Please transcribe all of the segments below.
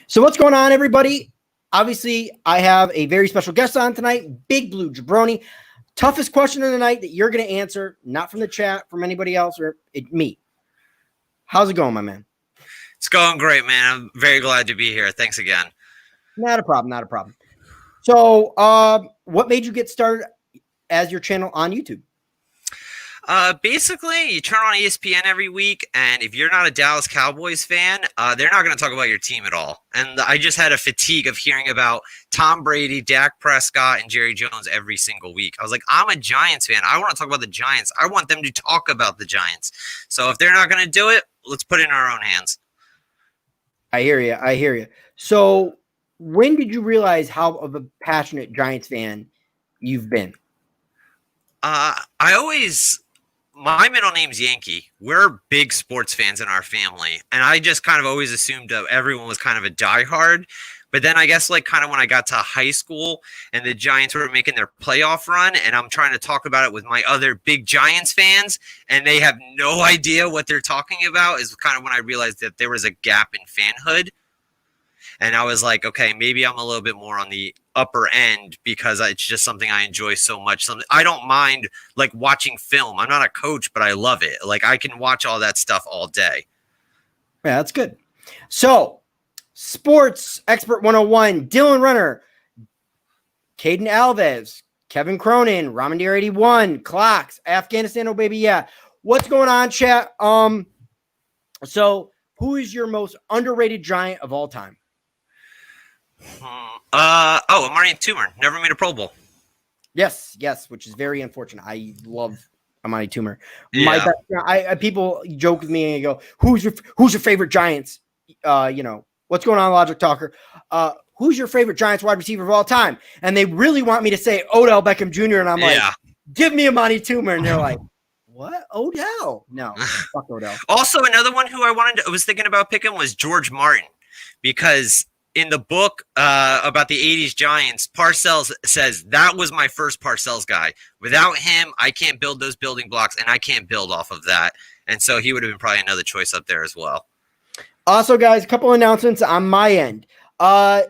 So what's going on, everybody? Obviously, I have a very special guest on tonight, Big Blue Jabroni. Toughest question of the night that you're going to answer, not from the chat, from anybody else, or me. How's it going, my man? It's going great, man. I'm very glad to be here. Thanks again. Not a problem, not a problem. So, what made you get started as your channel on YouTube? Basically, you turn on ESPN every week, and if you're not a Dallas Cowboys fan, they're not going to talk about your team at all. And I just had a fatigue of hearing about Tom Brady, Dak Prescott, and Jerry Jones every single week. I was like, I'm a Giants fan. I want to talk about the Giants. I want them to talk about the Giants. So if they're not going to do it, let's put it in our own hands. I hear you. I hear you. So when did you realize how of a passionate Giants fan you've been? My middle name's Yankee. We're big sports fans in our family. And I just kind of always assumed that everyone was kind of a diehard. But then I guess like kind of when I got to high school and the Giants were making their playoff run and I'm trying to talk about it with my other big Giants fans and they have no idea what they're talking about is kind of when I realized that there was a gap in fanhood. And I was like, okay, maybe I'm a little bit more on the upper end because it's just something I enjoy so much. Something I don't mind like watching film. I'm not a coach, but I love it. Like I can watch all that stuff all day. Yeah, that's good. So, Sports Expert 101, Dylan Runner, Caden Alves, Kevin Cronin, Ramandir 81, Clocks, Afghanistan, oh baby, yeah. What's going on, chat? So who is your most underrated Giant of all time? Amari Toomer never made a Pro Bowl. Yes, which is very unfortunate. I love Amari Toomer. Yeah. People joke with me and go, "Who's your favorite Giants?" What's going on, Logic Talker? Who's your favorite Giants wide receiver of all time? And they really want me to say Odell Beckham Jr. And I'm like, give me Amari Toomer, and they're like, what? Odell? No, fuck Odell. Also, another one who I was thinking about picking was George Martin because in the book about the 80s Giants, Parcells says that was my first Parcells guy. Without him, I can't build those building blocks, and I can't build off of that. And so he would have been probably another choice up there as well. Also, guys, a couple announcements on my end. I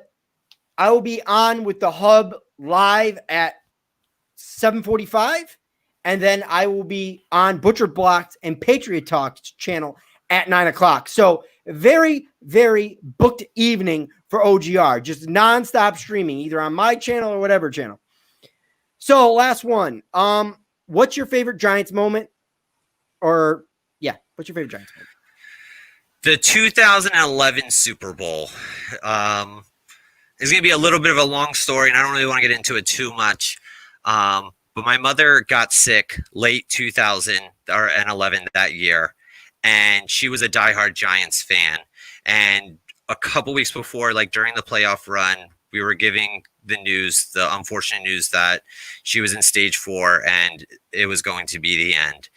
will be on with the Hub live at 7:45, and then I will be on Butcher Blocks and Patriot Talks channel at 9 o'clock. So very, very booked evening for OGR, just nonstop streaming, either on my channel or whatever channel. So last one. What's your favorite Giants moment? What's your favorite Giants moment? The 2011 Super Bowl. It's going to be a little bit of a long story, and I don't really want to get into it too much. But my mother got sick late 2011 that year, and she was a diehard Giants fan. And a couple weeks before, like during the playoff run, we were giving the unfortunate news that she was in stage 4 and it was going to be the end.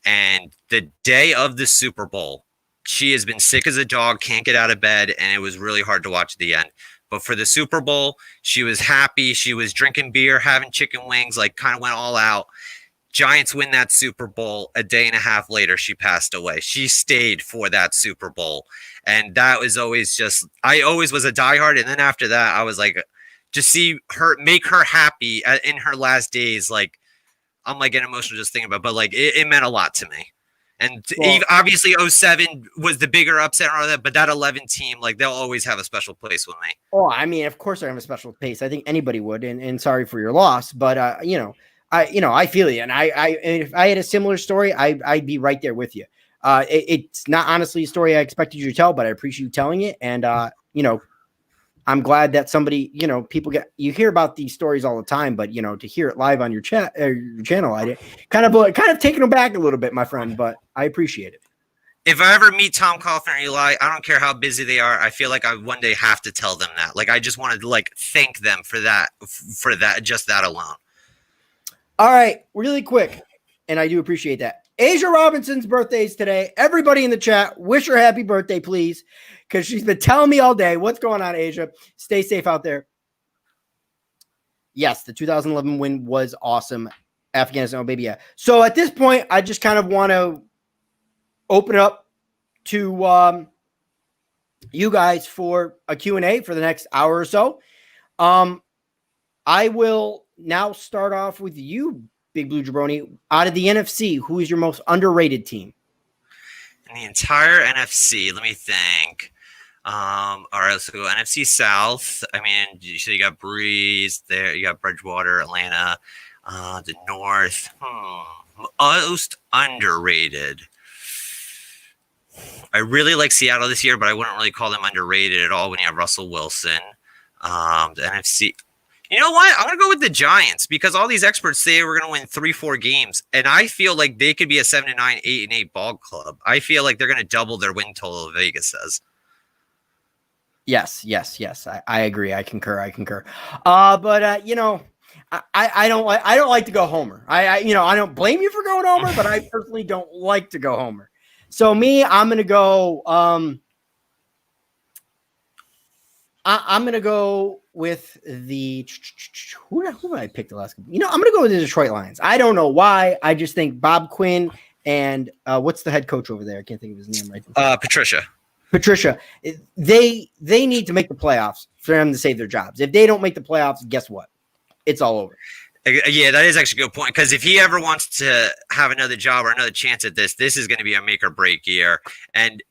And the day of the Super Bowl, she has been sick as a dog, can't get out of bed, and it was really hard to watch at the end. But for the Super Bowl, she was happy. She was drinking beer, having chicken wings, like kind of went all out. Giants win that Super Bowl. A day and a half later, she passed away. She stayed for that Super Bowl. And that was always I always was a diehard. And then after that, I was like, just see her, make her happy in her last days. Like, I'm like getting emotional just thinking about it, but like it meant a lot to me. And obviously 07 was the bigger upset or that, but that 11 team, like they'll always have a special place with me. Oh, I mean, of course I have a special place. I think anybody would, and sorry for your loss, but I feel you. And if I had a similar story, I'd be right there with you. It's not honestly a story I expected you to tell, but I appreciate you telling it. And, I'm glad that somebody, you hear about these stories all the time, but to hear it live on your channel, I kind of taken aback a little bit, my friend, but I appreciate it. If I ever meet Tom Coughlin or Eli, I don't care how busy they are. I feel like I one day have to tell them that. Like, I just wanted to like thank them for that, just that alone. All right, really quick. And I do appreciate that. Asia Robinson's birthday is today. Everybody in the chat, wish her happy birthday, please. Because she's been telling me all day. What's going on, Asia? Stay safe out there. Yes, the 2011 win was awesome. Afghanistan, oh baby, yeah. So at this point, I just kind of want to open it up to you guys for a Q&A for the next hour or so. I will now start off with you, Big Blue Jabroni. Out of the NFC, who is your most underrated team? In the entire NFC, let me think. All right, let's go NFC South. I mean, so you got Breeze there, you got Bridgewater, Atlanta, the North. Most underrated. I really like Seattle this year, but I wouldn't really call them underrated at all when you have Russell Wilson. The NFC. You know what? I'm going to go with the Giants because all these experts say we're going to win 3-4 games. And I feel like they could be a 7-9, 8-8 ball club. I feel like they're going to double their win total, Vegas says. Yes. I agree. I concur. But you know, I don't like to go homer. I don't blame you for going homer, but I personally don't like to go homer. So me, I'm gonna go. I'm gonna go with the who did I pick the last? I'm gonna go with the Detroit Lions. I don't know why. I just think Bob Quinn and what's the head coach over there? I can't think of his name right. Patricia. They need to make the playoffs for them to save their jobs. If they don't make the playoffs, guess what? It's all over. Yeah, that is actually a good point. Because if he ever wants to have another job or another chance at this is going to be a make or break year. And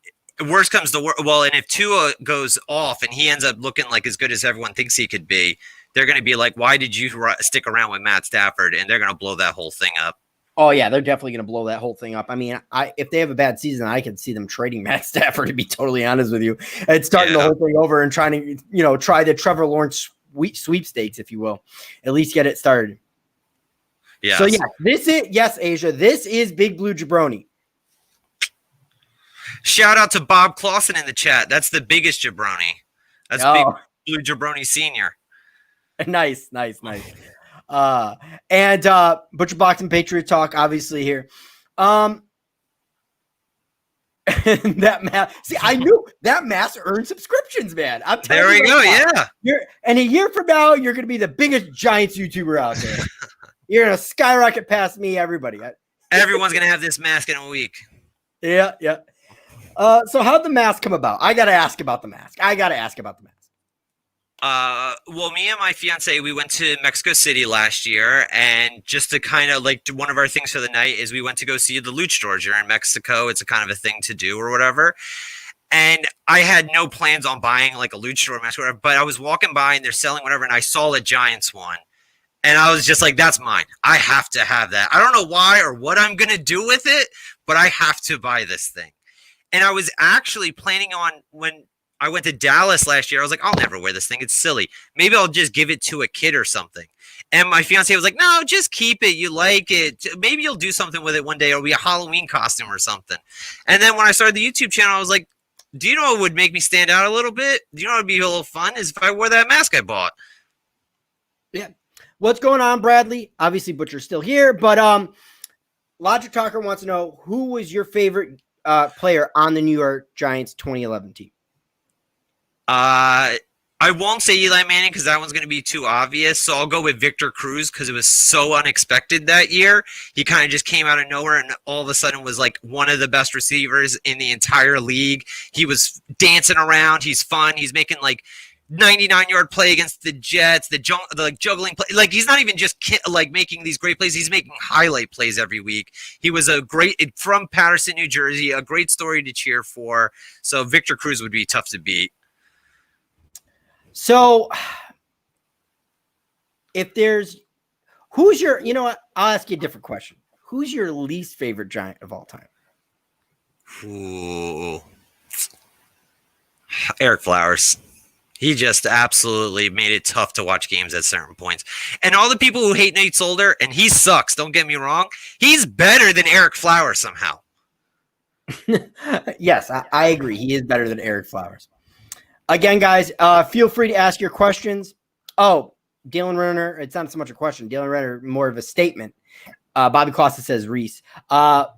worst comes to worst. Well, and if Tua goes off and he ends up looking like as good as everyone thinks he could be, they're going to be like, why did you stick around with Matt Stafford? And they're going to blow that whole thing up. Oh, yeah, they're definitely going to blow that whole thing up. I mean, if they have a bad season, I can see them trading Matt Stafford, to be totally honest with you, and starting the whole thing over and trying to, try the Trevor Lawrence sweepstakes, if you will, at least get it started. Yeah. So, Asia, this is Big Blue Jabroni. Shout out to Bob Clausen in the chat. That's the biggest jabroni. That's Big Blue Jabroni Senior. Nice. And Butcher Box and Patriot Talk, obviously here. That mask. See, I knew that mask earned subscriptions, man. I'm telling there we go. Now, yeah. And a year from now, you're going to be the biggest Giants YouTuber out there. You're going to skyrocket past me, everybody. Everyone's going to have this mask in a week. Yeah. So how'd the mask come about? I got to ask about the mask. Well, me and my fiance, we went to Mexico City last year, and just to kind of like one of our things for the night is we went to go see the luchadors here in Mexico. It's a kind of a thing to do or whatever. And I had no plans on buying like a luchador mask or whatever, but I was walking by and they're selling whatever, and I saw a Giants one. And I was just like, that's mine. I have to have that. I don't know why or what I'm going to do with it, but I have to buy this thing. And I was actually planning on when I went to Dallas last year, I was like, I'll never wear this thing. It's silly. Maybe I'll just give it to a kid or something. And my fiance was like, no, just keep it. You like it. Maybe you'll do something with it one day. It'll be a Halloween costume or something. And then when I started the YouTube channel, I was like, do you know what would make me stand out a little bit? Do you know what would be a little fun is if I wore that mask I bought. Yeah. What's going on, Bradley? Obviously, Butcher's still here, but Logic Talker wants to know who was your favorite player on the New York Giants 2011 team? I won't say Eli Manning because that one's going to be too obvious. So I'll go with Victor Cruz because it was so unexpected that year. He kind of just came out of nowhere and all of a sudden was like one of the best receivers in the entire league. He was dancing around. He's fun. He's making like 99-yard play against the Jets, the juggling play. Like he's not even just making these great plays. He's making highlight plays every week. He was from Patterson, New Jersey, a great story to cheer for. So Victor Cruz would be tough to beat. So who's your, I'll ask you a different question. Who's your least favorite Giant of all time? Ooh. Eric Flowers. He just absolutely made it tough to watch games at certain points. And all the people who hate Nate Solder, and he sucks, don't get me wrong, he's better than Eric Flowers somehow. Yes, I agree. He is better than Eric Flowers. Again, guys, feel free to ask your questions. Oh, Dalen Renner, it's not so much a question. Dalen Renner, more of a statement. Bobby Costa says Reese. But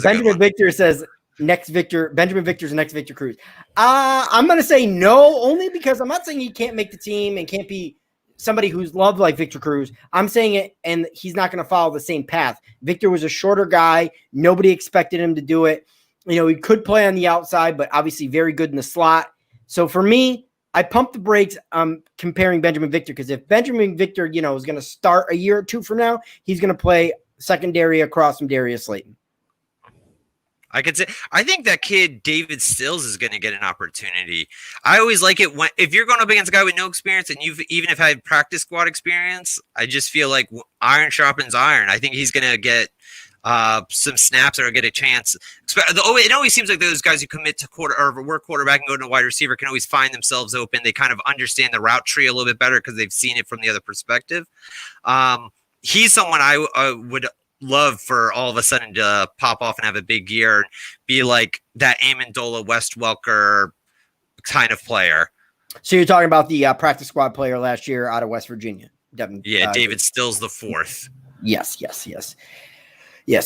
Benjamin Victor says Benjamin Victor's next Victor Cruz. I'm going to say no, only because I'm not saying he can't make the team and can't be somebody who's loved like Victor Cruz. I'm saying it, and he's not going to follow the same path. Victor was a shorter guy. Nobody expected him to do it. He could play on the outside, but obviously very good in the slot. So for me, I pumped the brakes comparing Benjamin Victor, because if Benjamin Victor, is going to start a year or two from now, he's going to play secondary across from Darius Slayton. I think that kid David Stills is going to get an opportunity. I always like it if you're going up against a guy with no experience, and even if had practice squad experience, I just feel like iron sharpens iron. I think he's going to get some snaps or get a chance. It always seems like those guys who commit to work quarterback and go to a wide receiver can always find themselves open. They kind of understand the route tree a little bit better because they've seen it from the other perspective. He's someone I would love for all of a sudden to pop off and have a big year and be like that Amendola, Wes Welker kind of player. So you're talking about the practice squad player last year out of West Virginia. David Stills the fourth. Yes.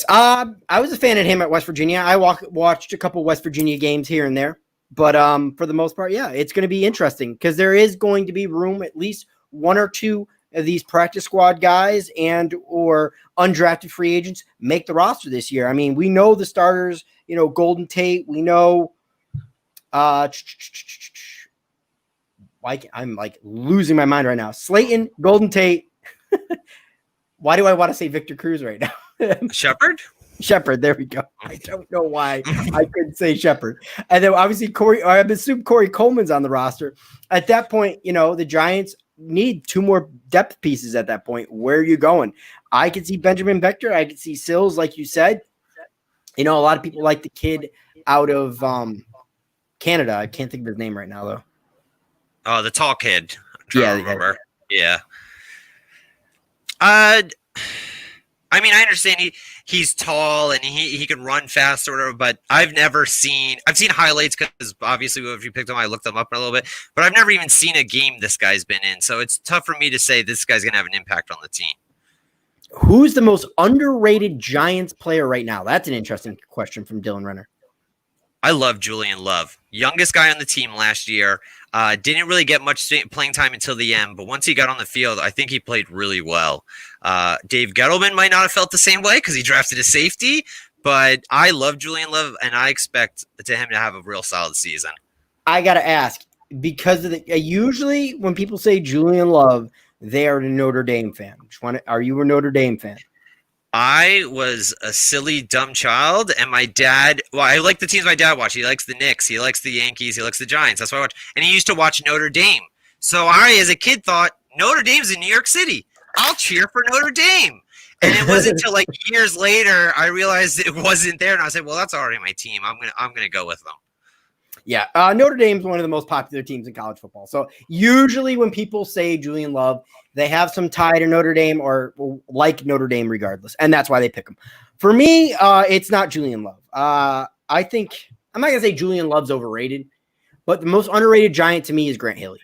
I was a fan of him at West Virginia. I watched a couple West Virginia games here and there, but for the most part, it's going to be interesting because there is going to be room, at least one or two of these practice squad guys and or undrafted free agents make the roster this year. I mean, we know the starters, Golden Tate, we know I'm like losing my mind right now. Slayton, Golden Tate. Why do I want to say Victor Cruz right now? Shepard, there we go. I don't know why I couldn't say Shepard. And then obviously I assume Corey Coleman's on the roster. At that point, the Giants need two more depth pieces at that point. Where are you going? I could see Benjamin Victor. I could see Sills, like you said. A lot of people like the kid out of Canada. I can't think of his name right now, though. Oh, the tall kid. Yeah. I mean, I understand he's tall and he can run fast or whatever, but I've seen highlights because obviously if you picked them, I looked them up a little bit, but I've never even seen a game this guy's been in. So it's tough for me to say this guy's going to have an impact on the team. Who's the most underrated Giants player right now? That's an interesting question from Dylan Renner. I love Julian Love. Youngest guy on the team last year. Didn't really get much playing time until the end, but once he got on the field, I think he played really well. Dave Gettleman might not have felt the same way because he drafted a safety, but I love Julian Love, and I expect him to have a real solid season. I got to ask, because of usually when people say Julian Love, they are a Notre Dame fan. Are you a Notre Dame fan? I was a silly, dumb child, and my dad, I like the teams my dad watched. He likes the Knicks, he likes the Yankees, he likes the Giants. That's what I watch. And he used to watch Notre Dame. So I, as a kid, thought, Notre Dame's in New York City. I'll cheer for Notre Dame. And it wasn't until like years later I realized it wasn't there, and I said, well, that's already my team. I'm gonna go with them. Yeah, Notre Dame's one of the most popular teams in college football. So usually when people say Julian Love, they have some tie to Notre Dame or like Notre Dame regardless, and that's why they pick him. For me, it's not Julian Love. I think I'm not going to say Julian Love's overrated, but the most underrated Giant to me is Grant Haley.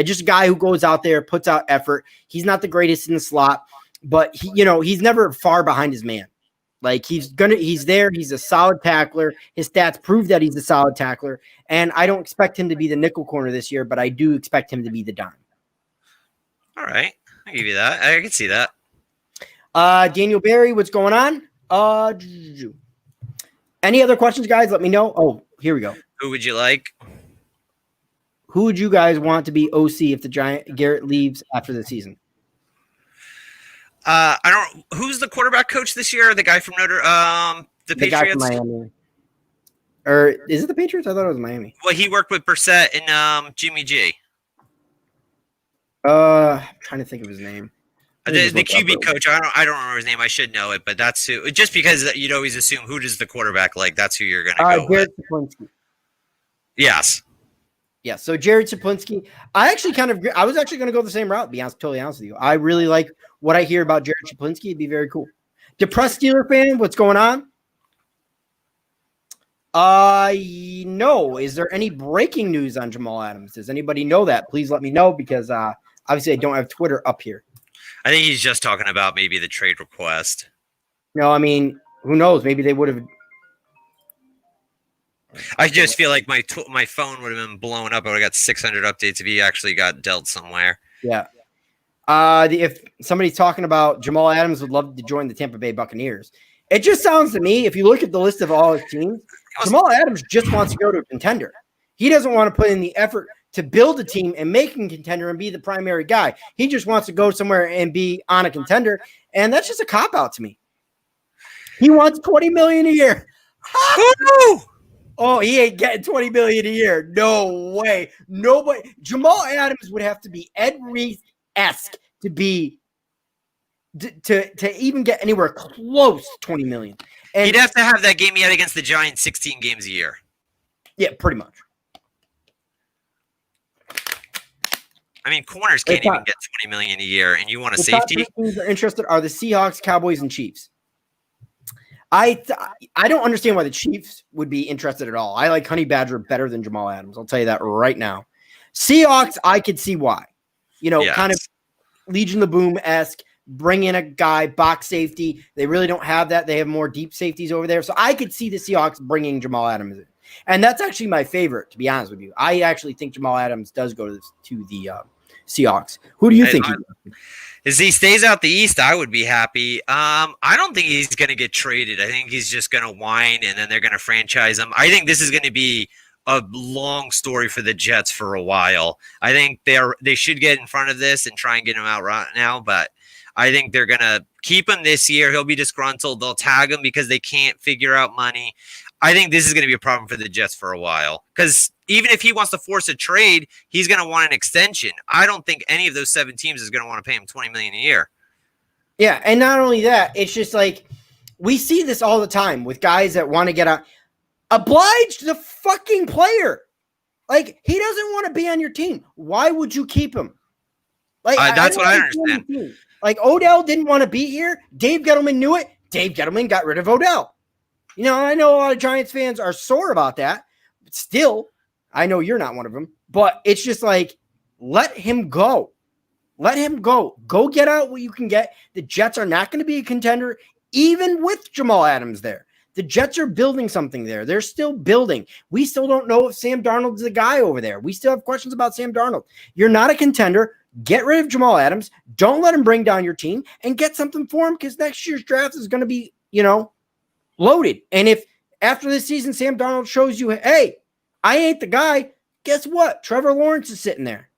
Just a guy who goes out there, puts out effort. He's not the greatest in the slot, but he's never far behind his man. Like he's there. He's a solid tackler. His stats prove that he's a solid tackler. And I don't expect him to be the nickel corner this year, but I do expect him to be the dime. All right. I'll give you that. I can see that. Daniel Barry, what's going on? Any other questions, guys? Let me know. Oh, here we go. Who would you like? Who would you guys want to be OC if the Garrett leaves after the season? Who's the quarterback coach this year? The guy from the Patriots? Guy from Miami. Or is it the Patriots? I thought it was Miami. Well, he worked with Brissett and Jimmy G. I'm trying to think of his name. The QB coach. I don't remember his name. I should know it, but that's who. Just because you'd always assume who does the quarterback like. That's who you're going to go Jared with. Saplinski. Yes. Yeah. So Jared Saplinski. I was actually going to go the same route. To be totally honest with you. I really like what I hear about Jared Saplinski. It'd be very cool. Depressed Steeler fan, what's going on? No. Is there any breaking news on Jamal Adams? Does anybody know that? Please let me know because obviously I don't have Twitter up here. I think he's just talking about maybe the trade request. No, I mean, who knows? Maybe they would have. I just feel like my phone would have been blown up. I would have got 600 updates if he actually got dealt somewhere. Yeah. If somebody's talking about Jamal Adams would love to join the Tampa Bay Buccaneers, it just sounds to me, if you look at the list of all his teams, Jamal Adams just wants to go to a contender. He doesn't want to put in the effort to build a team and make a contender and be the primary guy. He just wants to go somewhere and be on a contender, and that's just a cop-out to me. He wants $20 million a year. Oh, he ain't getting $20 million a year. No way. Nobody. Jamal Adams would have to be Ed Reed-esque to be to even get anywhere close to $20 million. And he'd have to have that game he had against the Giants 16 games a year. Yeah, pretty much. I mean, corners can't even get $20 million a year, and you want a safety? Top teams are interested are the Seahawks, Cowboys, and Chiefs. I don't understand why the Chiefs would be interested at all. I like Honey Badger better than Jamal Adams. I'll tell you that right now. Seahawks, I could see why. Kind of Legion of Boom-esque, bring in a guy, box safety. They really don't have that. They have more deep safeties over there. So I could see the Seahawks bringing Jamal Adams in. And that's actually my favorite, to be honest with you. I actually think Jamal Adams does go to the Seahawks. Who do you think? As he stays out the East, I would be happy. I don't think he's going to get traded. I think he's just going to whine, and then they're going to franchise him. I think this is going to be a long story for the Jets for a while. I think they should get in front of this and try and get him out right now, but I think they're going to keep him this year. He'll be disgruntled. They'll tag him because they can't figure out money. I think this is going to be a problem for the Jets for a while because even if he wants to force a trade, he's going to want an extension. I don't think any of those 7 teams is going to want to pay him $20 million a year. Yeah, and not only that, it's just like we see this all the time with guys that want to get out. Oblige the fucking player. Like, he doesn't want to be on your team. Why would you keep him? Like that's what I understand. Like, Odell didn't want to be here. Dave Gettleman knew it. Dave Gettleman got rid of Odell. I know a lot of Giants fans are sore about that. But still, I know you're not one of them. But it's just like, let him go. Let him go. Go get out what you can get. The Jets are not going to be a contender, even with Jamal Adams there. The Jets are building something there. They're still building. We still don't know if Sam Darnold's the guy over there. We still have questions about Sam Darnold. You're not a contender. Get rid of Jamal Adams. Don't let him bring down your team and get something for him because next year's draft is going to be, loaded. And if after this season, Sam Darnold shows you, hey, I ain't the guy, guess what? Trevor Lawrence is sitting there.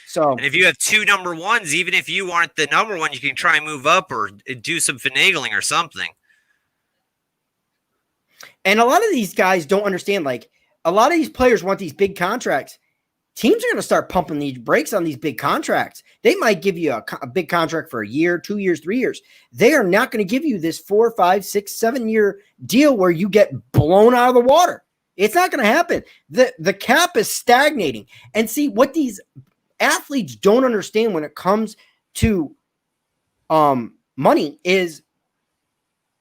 So, and if you have 2 number ones, even if you aren't the number one, you can try and move up or do some finagling or something. And a lot of these guys don't understand, like, a lot of these players want these big contracts. Teams are going to start pumping these brakes on these big contracts. They might give you a big contract for a year, 2 years, 3 years. They are not going to give you this 4, 5, 6, 7 year deal where you get blown out of the water. It's not going to happen. The cap is stagnating. And see, what these athletes don't understand when it comes to money is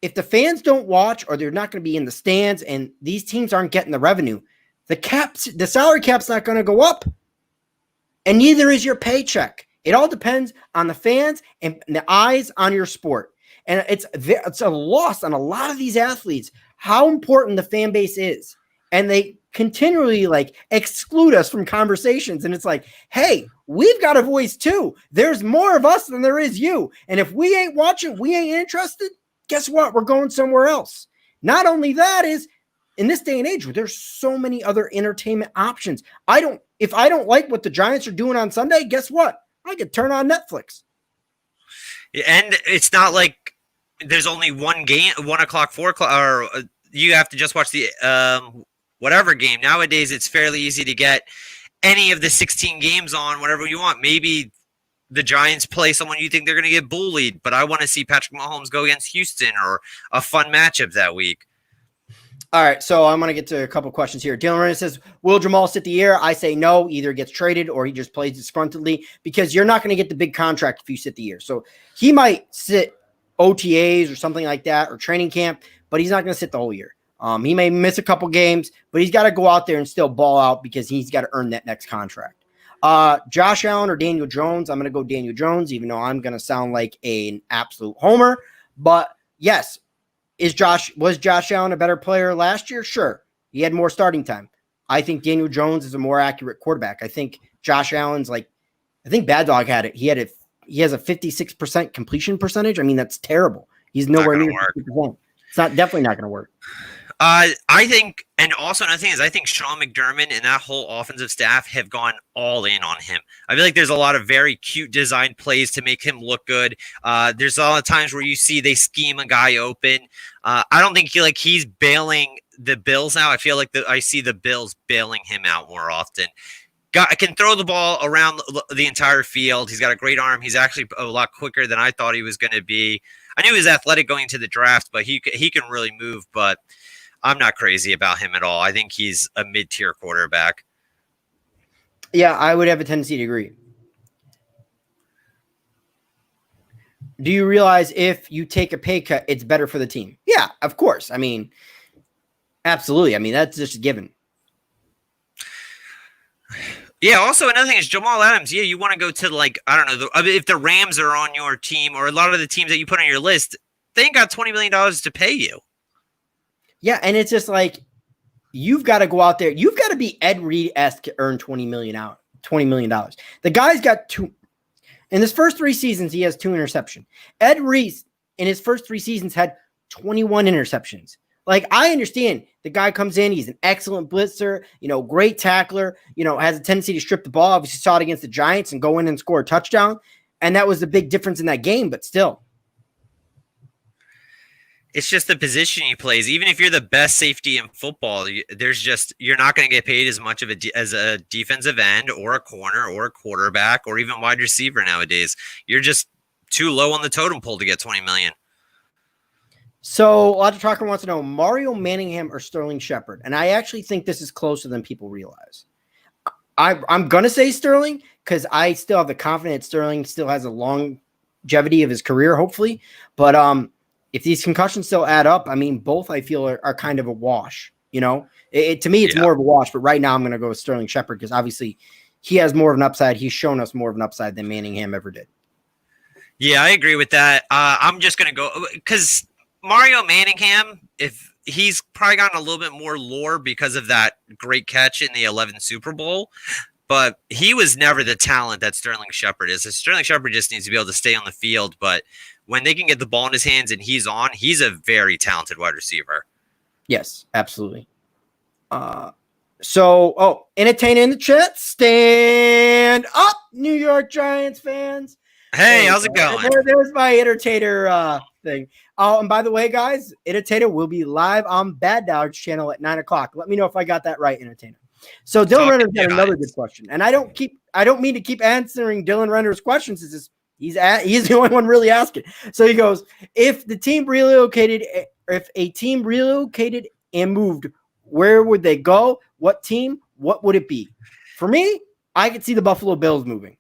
if the fans don't watch or they're not going to be in the stands and these teams aren't getting the revenue, the salary cap's not going to go up, and neither is your paycheck. It all depends on the fans and the eyes on your sport. And it's a loss on a lot of these athletes how important the fan base is. And they continually exclude us from conversations. And it's like, hey, we've got a voice too. There's more of us than there is you. And if we ain't watching, we ain't interested, guess what? We're going somewhere else. Not only that is, in this day and age, there's so many other entertainment options. If I don't like what the Giants are doing on Sunday, guess what? I could turn on Netflix. And it's not like there's only one game, 1 o'clock, 4 o'clock, or you have to just watch the whatever game. Nowadays, it's fairly easy to get any of the 16 games on whatever you want. Maybe the Giants play someone you think they're going to get bullied, but I want to see Patrick Mahomes go against Houston or a fun matchup that week. All right, so I'm going to get to a couple questions here. Dylan Renner says, will Jamal sit the year? I say no. Either gets traded or he just plays disgruntledly because you're not going to get the big contract if you sit the year. So he might sit OTAs or something like that or training camp, but he's not going to sit the whole year. He may miss a couple games, but he's got to go out there and still ball out because he's got to earn that next contract. Josh Allen or Daniel Jones? I'm going to go Daniel Jones, even though I'm going to sound like an absolute homer. But yes, was Josh Allen a better player last year? Sure. He had more starting time. I think Daniel Jones is a more accurate quarterback. I think Josh Allen's I think Bad Dog had it. He has a 56% completion percentage. I mean, that's terrible. He's nowhere near 50%. It's definitely not going to work. I think, and also another thing is, I think Sean McDermott and that whole offensive staff have gone all in on him. I feel like there's a lot of very cute design plays to make him look good. There's a lot of times where you see they scheme a guy open. I don't think he's bailing the Bills out. I feel like I see the Bills bailing him out more often. Can throw the ball around the entire field. He's got a great arm. He's actually a lot quicker than I thought he was going to be. I knew he was athletic going to the draft, but he can really move. But I'm not crazy about him at all. I think he's a mid-tier quarterback. Yeah, I would have a tendency to agree. Do you realize if you take a pay cut, it's better for the team? Yeah, of course. I mean, absolutely. I mean, that's just a given. Yeah, also another thing is Jamal Adams. Yeah, you want to go to, like, I don't know, if the Rams are on your team or a lot of the teams that you put on your list, they ain't got $20 million to pay you. Yeah, and it's just like you've got to go out there. You've got to be Ed Reed-esque to earn $20 million. The guy's got two. In his first 3 seasons, he has 2 interceptions. Ed Reed, in his first 3 seasons, had 21 interceptions. Like, I understand the guy comes in, he's an excellent blitzer, great tackler, has a tendency to strip the ball. Obviously saw it against the Giants and go in and score a touchdown. And that was the big difference in that game, but still. It's just the position he plays. Even if you're the best safety in football, you're not going to get paid as much as a defensive end or a corner or a quarterback or even wide receiver nowadays. You're just too low on the totem pole to get $20 million. So, a lot of talker wants to know Mario Manningham or Sterling Shepard, and I actually think this is closer than people realize. I'm gonna say Sterling because I still have the confidence Sterling still has a longevity of his career, hopefully. But if these concussions still add up, I mean, both I feel are kind of a wash. To me, it's more of a wash. But right now, I'm gonna go with Sterling Shepard because obviously he has more of an upside. He's shown us more of an upside than Manningham ever did. Yeah, I agree with that. I'm just gonna go because Mario Manningham, if he's probably gotten a little bit more lore because of that great catch in the 11th Super Bowl, but he was never the talent that Sterling Shepard is. Sterling Shepard just needs to be able to stay on the field, but when they can get the ball in his hands and he's a very talented wide receiver. Yes, absolutely. Entertain in the chat. Stand up, New York Giants fans. Hey, how's it going? There's my entertainer thing. And by the way, guys, Entertainer will be live on Bad Dogs channel at 9:00. Let me know if I got that right, Entertainer. So Dylan Renner's got another good question, and I don't mean to keep answering Dylan Renner's questions. It's just he's the only one really asking. So he goes, if a team relocated and moved, where would they go? What team? What would it be? For me, I could see the Buffalo Bills moving.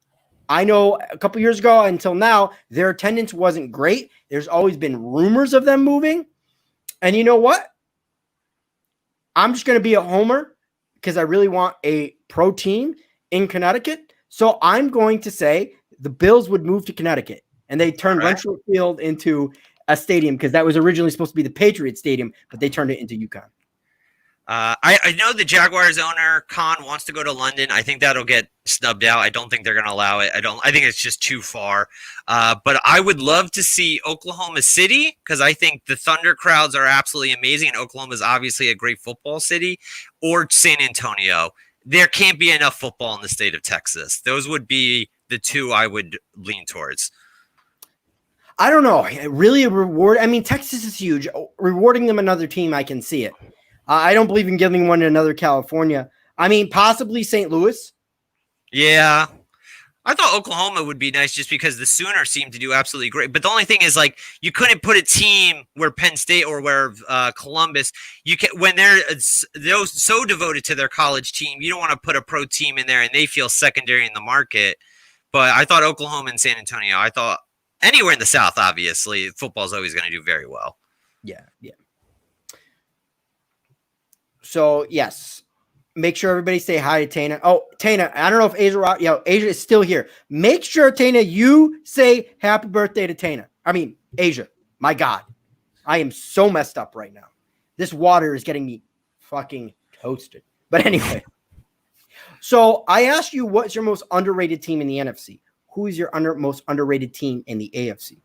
I know a couple years ago until now, their attendance wasn't great. There's always been rumors of them moving. And you know what? I'm just going to be a homer because I really want a pro team in Connecticut. So I'm going to say the Bills would move to Connecticut. And they turned Renshore Field into a stadium because that was originally supposed to be the Patriots Stadium, but they turned it into UConn. I know the Jaguars owner Khan wants to go to London. I think that'll get snubbed out. I don't think they're going to allow it. I think it's just too far. But I would love to see Oklahoma City because I think the Thunder crowds are absolutely amazing, and Oklahoma is obviously a great football city. Or San Antonio. There can't be enough football in the state of Texas. Those would be the two I would lean towards. I don't know. Really a reward. I mean, Texas is huge. Rewarding them another team, I can see it. I don't believe in giving one to another California. I mean, possibly St. Louis. Yeah. I thought Oklahoma would be nice just because the Sooners seem to do absolutely great. But the only thing is, like, you couldn't put a team where Penn State or where Columbus, when they're so devoted to their college team, you don't want to put a pro team in there and they feel secondary in the market. But I thought Oklahoma and San Antonio, I thought anywhere in the South, obviously, football is always going to do very well. Yeah. So, yes, make sure everybody say hi to Tana. Oh, Tana, I don't know if Asia is still here. Make sure, Tana, you say happy birthday to Tana. I mean, Asia, my God. I am so messed up right now. This water is getting me fucking toasted. But anyway. So, I asked you what's your most underrated team in the NFC? Who is your most underrated team in the AFC?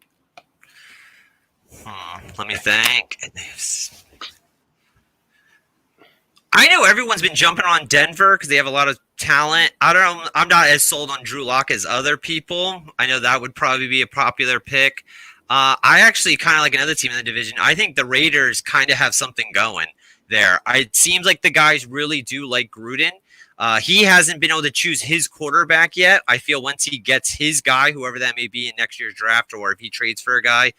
Let me think. I know everyone's been jumping on Denver because they have a lot of talent. I don't know. I'm not as sold on Drew Lock as other people. I know that would probably be a popular pick. I actually kind of like another team in the division. I think the Raiders kind of have something going there. It seems like the guys really do like Gruden. He hasn't been able to choose his quarterback yet. I feel once he gets his guy, whoever that may be in next year's draft, or if he trades for a guy,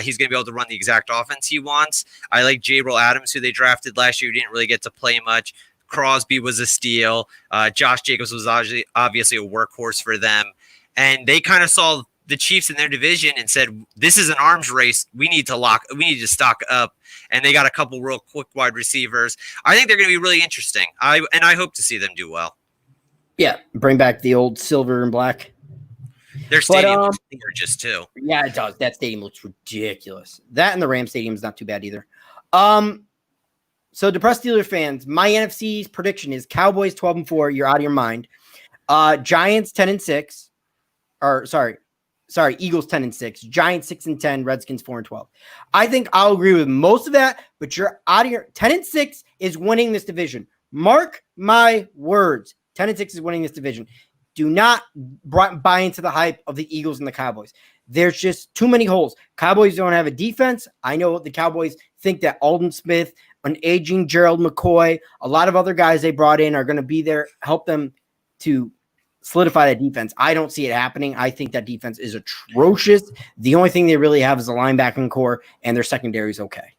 he's going to be able to run the exact offense he wants. I like Jabroni Adams, who they drafted last year, who didn't really get to play much. Crosby was a steal. Josh Jacobs was obviously a workhorse for them. And they kind of saw the Chiefs in their division and said, this is an arms race. We need to stock up. And they got a couple real quick wide receivers. I think they're going to be really interesting. I hope to see them do well. Yeah, bring back the old silver and black. Their stadium looks gorgeous too. Yeah, it does. That stadium looks ridiculous. That and the Rams stadium is not too bad either. So depressed Steelers fans, my NFC's prediction is Cowboys 12-4. You're out of your mind. Giants 10-6. Or sorry, Eagles 10-6, Giants 6-10, Redskins 4-12. I think I'll agree with most of that, but you're out of your 10-6 is winning this division. Mark my words. 10-6 is winning this division. Do not buy into the hype of the Eagles and the Cowboys. There's just too many holes. Cowboys don't have a defense. I know the Cowboys think that Aldon Smith, an aging Gerald McCoy, a lot of other guys they brought in are going to be there, help them to solidify that defense. I don't see it happening. I think that defense is atrocious. The only thing they really have is a linebacking core, and their secondary is okay.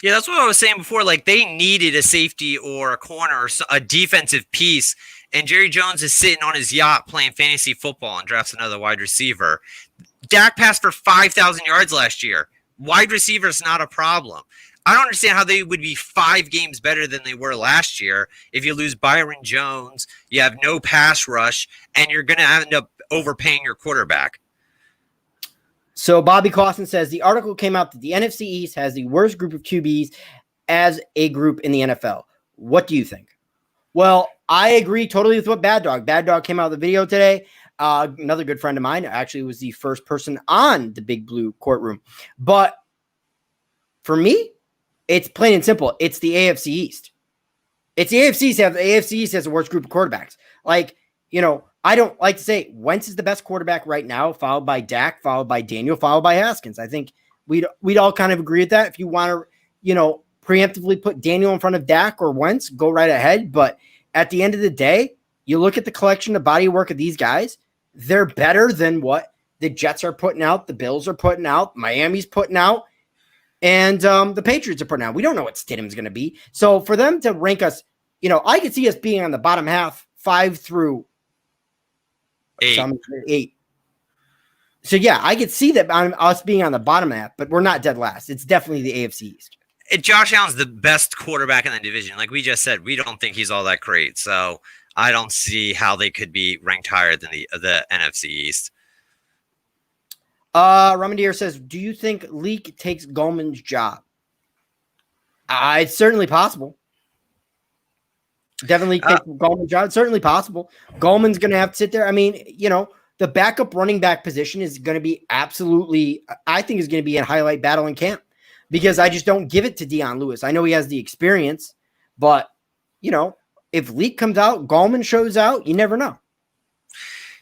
Yeah, that's what I was saying before. Like, they needed a safety or a corner or a defensive piece, and Jerry Jones is sitting on his yacht playing fantasy football and drafts another wide receiver. Dak passed for 5,000 yards last year. Wide receiver is not a problem. I don't understand how they would be 5 games better than they were last year if you lose Byron Jones, you have no pass rush, and you're going to end up overpaying your quarterback. So Bobby Clausen says the article came out that the NFC East has the worst group of QBs as a group in the NFL. What do you think? Well, I agree totally with what Bad Dog came out with the video today. Another good friend of mine actually was the first person on the Big Blue courtroom. But for me, it's plain and simple. It's the AFC East. It's the AFC East. The AFC East has the worst group of quarterbacks. Like, I don't like to say Wentz is the best quarterback right now, followed by Dak, followed by Daniel, followed by Haskins. I think we'd all kind of agree with that. If you want to, preemptively put Daniel in front of Dak or Wentz, go right ahead. But at the end of the day, you look at the collection of body work of these guys, they're better than what the Jets are putting out, the Bills are putting out, Miami's putting out, and the Patriots are putting out. We don't know what Stidham's going to be. So for them to rank us, I could see us being on the bottom half, 5 through 8. So yeah, I could see that us being on the bottom half, but we're not dead last. It's definitely the AFC East. Josh Allen's the best quarterback in the division. Like we just said, we don't think he's all that great. So I don't see how they could be ranked higher than the NFC East. Ramandir says, do you think Leak takes Gallman's job? It's certainly possible. Definitely take Gallman's job. It's certainly possible. Gallman's going to have to sit there. I mean, the backup running back position is going to be I think is going to be a highlight battle in camp because I just don't give it to Dion Lewis. I know he has the experience, but if Leak comes out, Gallman shows out, you never know.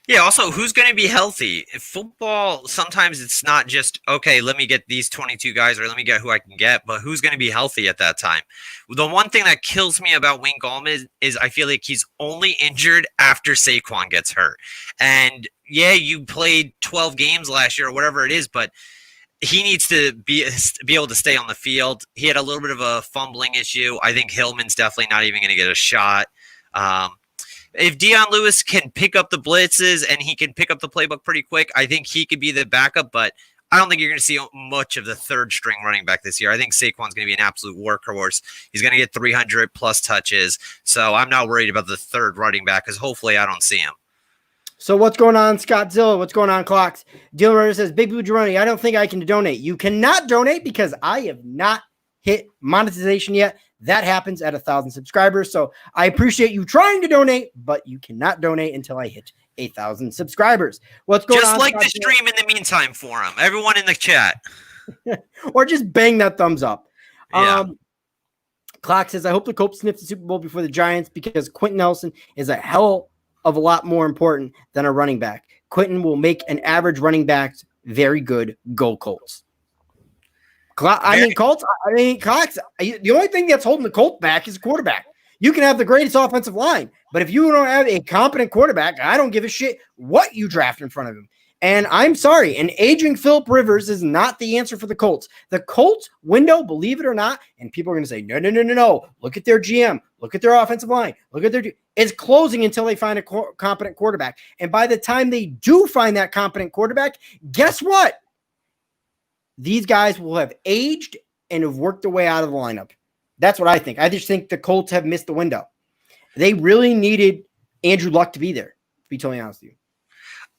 Yeah, also, who's going to be healthy? In football, sometimes it's not just, okay, let me get these 22 guys or let me get who I can get, but who's going to be healthy at that time? The one thing that kills me about Wayne Gallman is I feel like he's only injured after Saquon gets hurt. And yeah, you played 12 games last year or whatever it is, but he needs to be able to stay on the field. He had a little bit of a fumbling issue. I think Hillman's definitely not even going to get a shot. If Dion Lewis can pick up the blitzes and he can pick up the playbook pretty quick, I think he could be the backup, but I don't think you're going to see much of the third string running back this year. I think Saquon's going to be an absolute workhorse. He's going to get 300 plus touches. So I'm not worried about the third running back because hopefully I don't see him. So what's going on, Scott Zilla? What's going on, Clocks? Dylan Ritter says, Big Blue Jabroni, I don't think I can donate. You cannot donate because I have not hit monetization yet. That happens at 1,000 subscribers. So I appreciate you trying to donate, but you cannot donate until I hit 1,000 subscribers. What's going on? Just like the stream in the meantime for him. Everyone in the chat. Or just bang that thumbs up. Yeah. Clock says, I hope the Colts sniff the Super Bowl before the Giants because Quentin Nelson is a hell of a lot more important than a running back. Quentin will make an average running back very good. Go Colts. Colts. The only thing that's holding the Colts back is a quarterback. You can have the greatest offensive line, but if you don't have a competent quarterback, I don't give a shit what you draft in front of him. And I'm sorry, an aging Philip Rivers is not the answer for the Colts. The Colts window, believe it or not, and people are going to say, no. Look at their GM. Look at their offensive line. It's closing until they find a competent quarterback. And by the time they do find that competent quarterback, guess what? These guys will have aged and have worked their way out of the lineup. That's what I think. I just think the Colts have missed the window. They really needed Andrew Luck to be there, to be totally honest with you.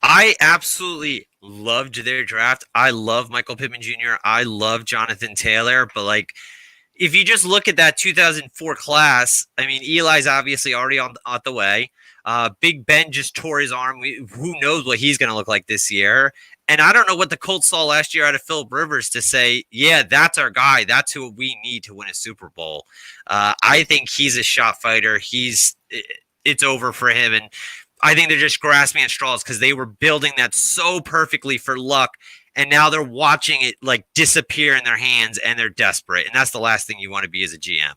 I absolutely loved their draft. I love Michael Pittman Jr. I love Jonathan Taylor. But, if you just look at that 2004 class, I mean, Eli's obviously already on the way. Big Ben just tore his arm. Who knows what he's going to look like this year? And I don't know what the Colts saw last year out of Philip Rivers to say, yeah, that's our guy. That's who we need to win a Super Bowl. I think he's a shot fighter. It's over for him. And I think they're just grasping at straws because they were building that so perfectly for Luck. And now they're watching it disappear in their hands and they're desperate. And that's the last thing you want to be as a GM.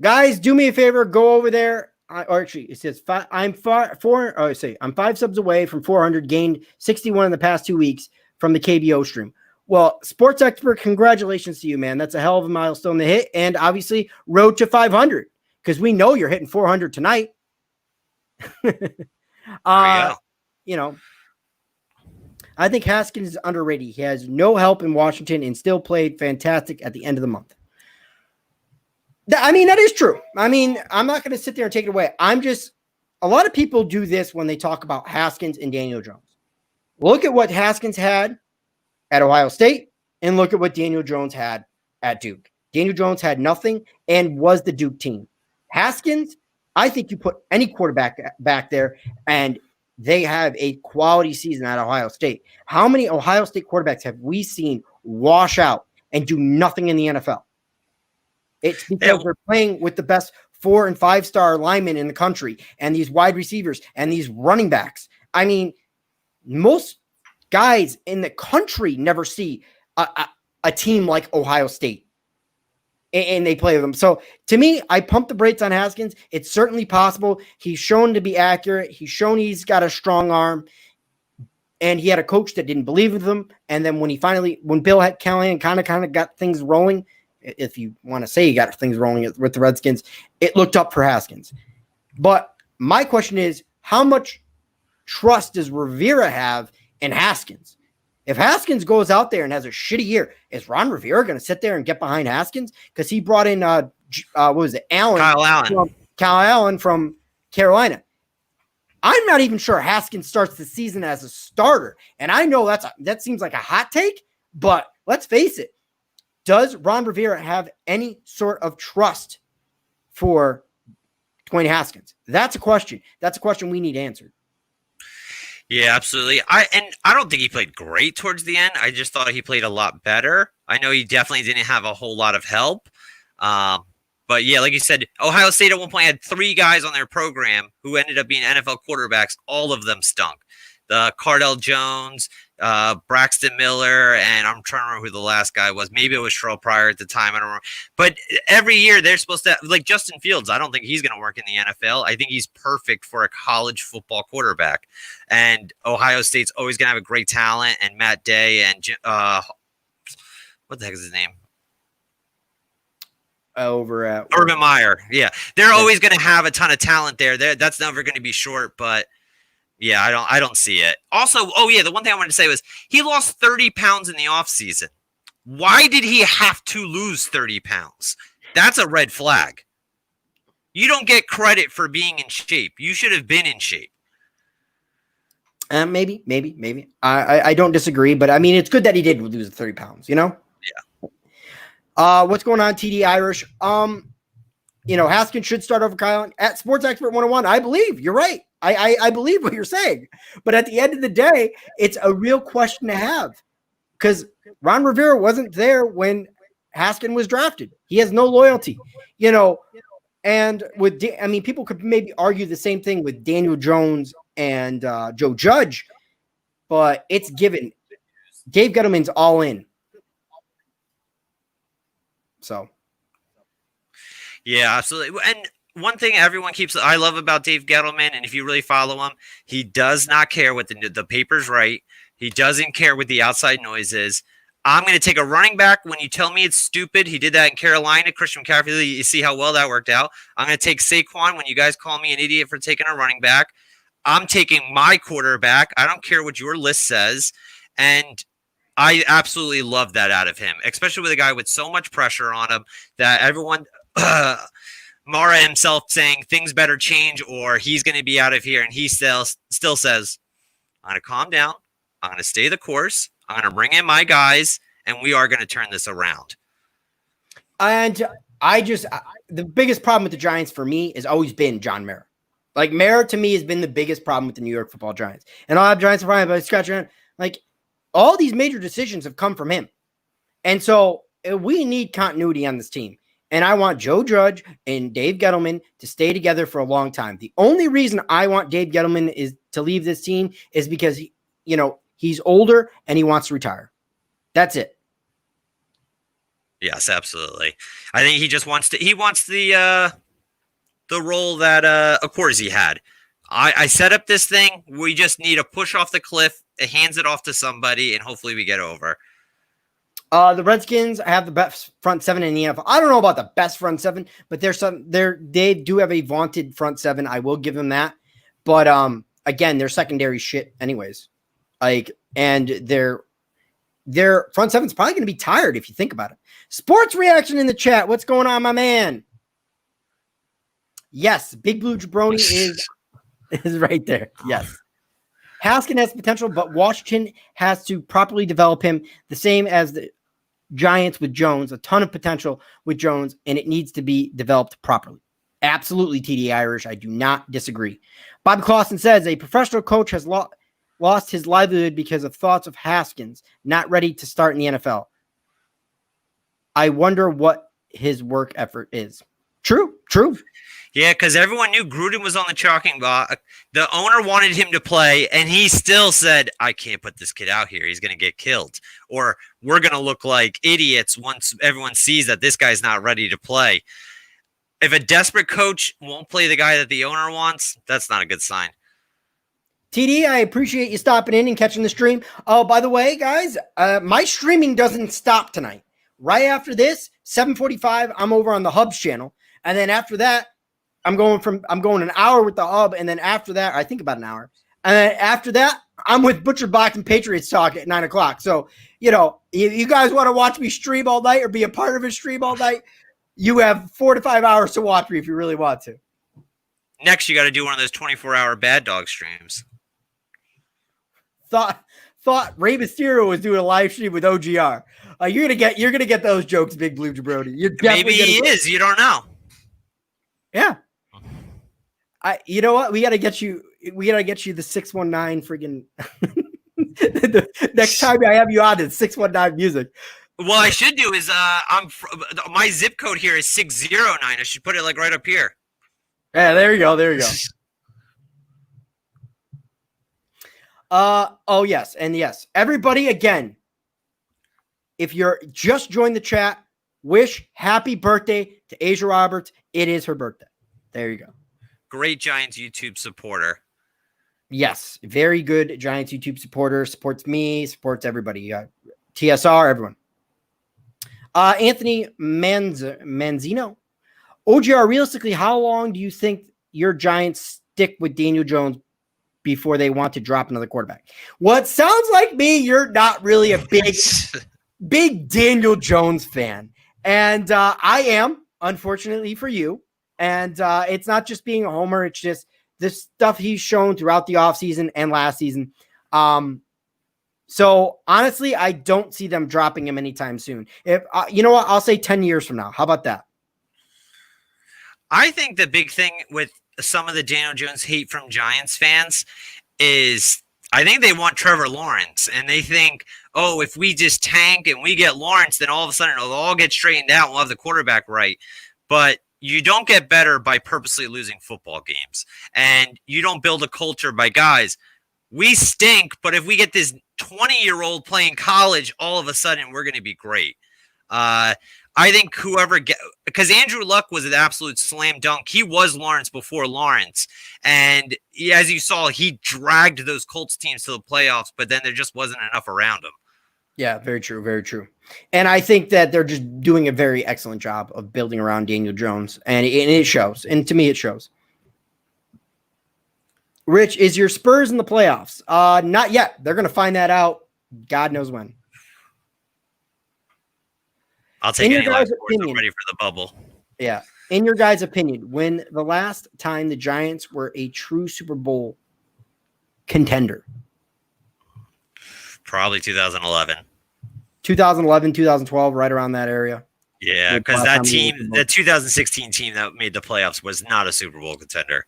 Guys, do me a favor. Go over there. It says I'm 5 subs away from 400, gained 61 in the past 2 weeks from the KBO stream. Well, sports expert, congratulations to you, man. That's a hell of a milestone to hit. And obviously road to 500 because we know you're hitting 400 tonight. I think Haskins is underrated. He has no help in Washington and still played fantastic at the end of the month. I mean, that is true. I mean, I'm not going to sit there and take it away. A lot of people do this when they talk about Haskins and Daniel Jones. Look at what Haskins had at Ohio State and look at what Daniel Jones had at Duke. Daniel Jones had nothing and was the Duke team. Haskins, I think you put any quarterback back there and they have a quality season at Ohio State. How many Ohio State quarterbacks have we seen wash out and do nothing in the NFL? It's because they're playing with the best 4- and 5-star linemen in the country and these wide receivers and these running backs. I mean, most guys in the country never see a team like Ohio State. And they play with them. So to me, I pump the brakes on Haskins. It's certainly possible. He's shown to be accurate. He's shown he's got a strong arm. And he had a coach that didn't believe in him. And then when Bill Callahan kind of got things rolling, if you want to say he got things rolling with the Redskins, it looked up for Haskins. But my question is, how much trust does Rivera have in Haskins? If Haskins goes out there and has a shitty year, is Ron Rivera going to sit there and get behind Haskins? Because he brought in, Kyle Allen from Carolina. I'm not even sure Haskins starts the season as a starter. And I know that seems like a hot take, but let's face it. Does Ron Rivera have any sort of trust for Dwayne Haskins? That's a question. That's a question we need answered. Yeah, absolutely. I don't think he played great towards the end. I just thought he played a lot better. I know he definitely didn't have a whole lot of help. But yeah, like you said, Ohio State at one point had 3 guys on their program who ended up being NFL quarterbacks. All of them stunk. The Cardell Jones, Braxton Miller, and I'm trying to remember who the last guy was. Maybe it was Sherrell Pryor at the time. I don't remember. But every year they're supposed to, like Justin Fields, I don't think he's going to work in the NFL. I think he's perfect for a college football quarterback. And Ohio State's always going to have a great talent. And Matt Day and what the heck is his name? Over at Urban Meyer. Yeah. They're always going to have a ton of talent there. That's never going to be short, but yeah, I don't see it. Also, the one thing I wanted to say was he lost 30 pounds in the offseason. Why did he have to lose 30 pounds? That's a red flag. You don't get credit for being in shape. You should have been in shape. Maybe. I don't disagree, but I mean, it's good that he did lose 30 pounds, you know? Yeah. What's going on, TD Irish? Haskins should start over Kyle at Sports Expert 101. I believe you're right. I believe what you're saying. But at the end of the day, it's a real question to have because Ron Rivera wasn't there when Haskin was drafted. He has no loyalty, and people could maybe argue the same thing with Daniel Jones and Joe Judge, but it's given. Dave Gettleman's all in. So. Yeah, absolutely. And one thing I love about Dave Gettleman, and if you really follow him, he does not care what the paper's right. He doesn't care what the outside noise is. I'm going to take a running back when you tell me it's stupid. He did that in Carolina. Christian McCaffrey, you see how well that worked out. I'm going to take Saquon when you guys call me an idiot for taking a running back. I'm taking my quarterback. I don't care what your list says. And I absolutely love that out of him, especially with a guy with so much pressure on him that everyone, Mara himself saying things better change or he's going to be out of here. And he still says, I'm going to calm down. I'm going to stay the course. I'm going to bring in my guys, and we are going to turn this around. And the biggest problem with the Giants for me has always been John Mara. Like, Mara to me has been the biggest problem with the New York Football Giants. And I'll have Giants fine, but scratch around. Like, all these major decisions have come from him. And so we need continuity on this team. And I want Joe Judge and Dave Gettleman to stay together for a long time. The only reason I want Dave Gettleman is to leave this team is because he's older and he wants to retire. That's it. Yes, absolutely. I think he just wants the role that Accorsi had. I set up this thing. We just need a push off the cliff. It hands it off to somebody, and hopefully we get over. The Redskins have the best front seven in the NFL. I don't know about the best front seven, but they do have a vaunted front seven. I will give them that. But again, their secondary shit anyways. And their front seven's probably going to be tired if you think about it. Sports reaction in the chat. What's going on, my man? Yes, Big Blue Jabroni is right there. Yes. Haskin has potential, but Washington has to properly develop him, the same as the Giants with Jones. A ton of potential with Jones, and it needs to be developed properly. Absolutely, TD Irish. I do not disagree. Bobby Clausen says a professional coach has lost his livelihood because of thoughts of Haskins not ready to start in the NFL. I wonder what his work effort is. True. Yeah, because everyone knew Gruden was on the chopping block. The owner wanted him to play, and he still said, I can't put this kid out here. He's going to get killed. Or we're going to look like idiots once everyone sees that this guy's not ready to play. If a desperate coach won't play the guy that the owner wants, that's not a good sign. TD, I appreciate you stopping in and catching the stream. Oh, by the way, guys, my streaming doesn't stop tonight. Right after this, 7:45, I'm over on the Hubs channel. And then after that, I'm going an hour with the Hub. And then after that, I think about an hour. And then after that, I'm with Butcher Black and Patriots Talk at 9 o'clock. So, you guys want to watch me stream all night or be a part of a stream all night, you have 4 to 5 hours to watch me if you really want to. Next, you got to do one of those 24-hour Bad Dog streams. Thought Rey Mysterio was doing a live stream with OGR. You're gonna get those jokes, Big Blue Jabroni. Maybe he is. You don't know. Yeah. You know what? We gotta get you the 619 friggin' the next time I have you on, it's 619 music. What I should do is my zip code here is 609. I should put it right up here. Yeah, there you go. Oh yes, and yes. Everybody, again, if you're just joined the chat, wish happy birthday to Asia Roberts. It is her birthday. There you go. Great Giants YouTube supporter. Yes, very good Giants YouTube supporter. Supports me, supports everybody. TSR, everyone. Anthony Manzino. OGR, realistically, how long do you think your Giants stick with Daniel Jones before they want to drop another quarterback? Well, it sounds like me, you're not really a big Daniel Jones fan. And I am, unfortunately for you. And it's not just being a homer. It's just the stuff he's shown throughout the offseason and last season. So honestly, I don't see them dropping him anytime soon. If you know what, I'll say 10 years from now. How about that? I think the big thing with some of the Daniel Jones hate from Giants fans is I think they want Trevor Lawrence, and they think, oh, if we just tank and we get Lawrence, then all of a sudden it'll all get straightened out. We'll have the quarterback right. But you don't get better by purposely losing football games, and you don't build a culture by guys. We stink, but if we get this 20-year-old playing college, all of a sudden we're going to be great. I think because Andrew Luck was an absolute slam dunk. He was Lawrence before Lawrence. And as you saw, he dragged those Colts teams to the playoffs, but then there just wasn't enough around him. Yeah, very true. Very true. And I think that they're just doing a very excellent job of building around Daniel Jones. And it shows. And to me, it shows. Rich, is your Spurs in the playoffs? Not yet. They're going to find that out. God knows when. I'll take any live sports. I'm ready for the bubble. Yeah. In your guys' opinion, when the last time the Giants were a true Super Bowl contender? Probably 2011. 2011, 2012, right around that area. Yeah, because that team, the 2016 team that made the playoffs was not a Super Bowl contender.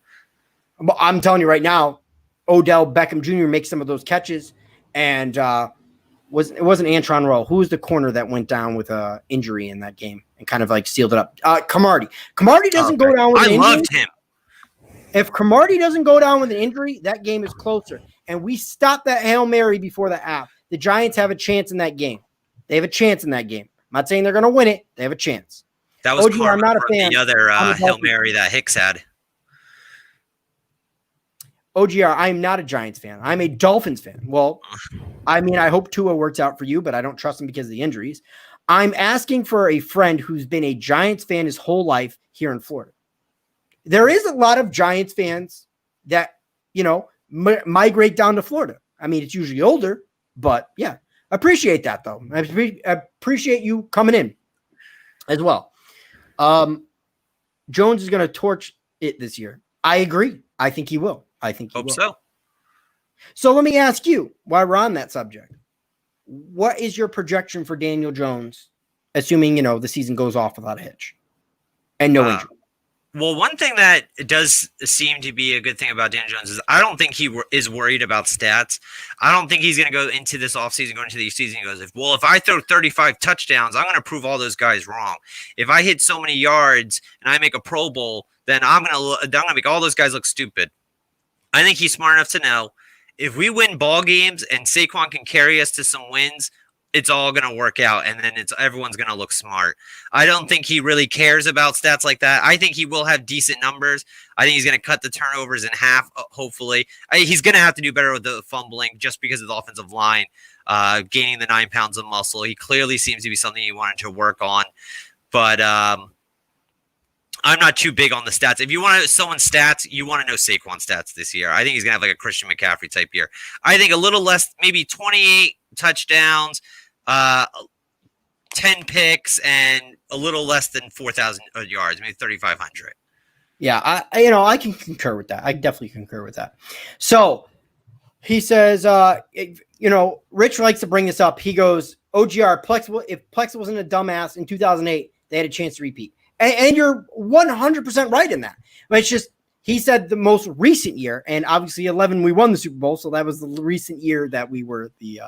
I'm telling you right now, Odell Beckham Jr. makes some of those catches, and it wasn't Antron Rowe. Who was the corner that went down with an injury in that game and kind of like sealed it up? Cromartie. Cromartie doesn't go down with an injury. I loved him. If Cromartie doesn't go down with an injury, that game is closer. And we stopped that Hail Mary before the half. The Giants have a chance in that game. They have a chance in that game. I'm not saying they're going to win it. They have a chance. That was I'm not a fan. The other Hail Mary that Hicks had. OGR, I am not a Giants fan. I'm a Dolphins fan. Well, I mean, I hope Tua works out for you, but I don't trust him because of the injuries. I'm asking for a friend who's been a Giants fan his whole life here in Florida. There is a lot of Giants fans that, migrate down to Florida. I mean, it's usually older, but yeah, appreciate that though. I appreciate you coming in as well. Jones is going to torch it this year. I agree. I think he will. Hope so. So let me ask you, while we're on that subject, what is your projection for Daniel Jones, assuming, the season goes off without a hitch and no injury? Well, one thing that does seem to be a good thing about Daniel Jones is I don't think he is worried about stats. I don't think he's going to go into this offseason, going into the season. He goes, if I throw 35 touchdowns, I'm going to prove all those guys wrong. If I hit so many yards and I make a Pro Bowl, then I'm going to make all those guys look stupid. I think he's smart enough to know if we win ball games and Saquon can carry us to some wins, it's all going to work out, and then everyone's going to look smart. I don't think he really cares about stats like that. I think he will have decent numbers. I think he's going to cut the turnovers in half, hopefully. He's going to have to do better with the fumbling just because of the offensive line, gaining the 9 pounds of muscle. He clearly seems to be something he wanted to work on, but I'm not too big on the stats. If you want to know someone's stats, you want to know Saquon stats this year. I think he's going to have like a Christian McCaffrey type year. I think a little less, maybe 28 touchdowns, 10 picks, and a little less than 4,000 yards, maybe 3,500. Yeah, I can concur with that. I definitely concur with that. So he says, Rich likes to bring this up. He goes, OGR, if Plex wasn't a dumbass in 2008, they had a chance to repeat. And you're 100% right in that. But it's just, he said the most recent year, and obviously 11, we won the Super Bowl. So that was the recent year that we were the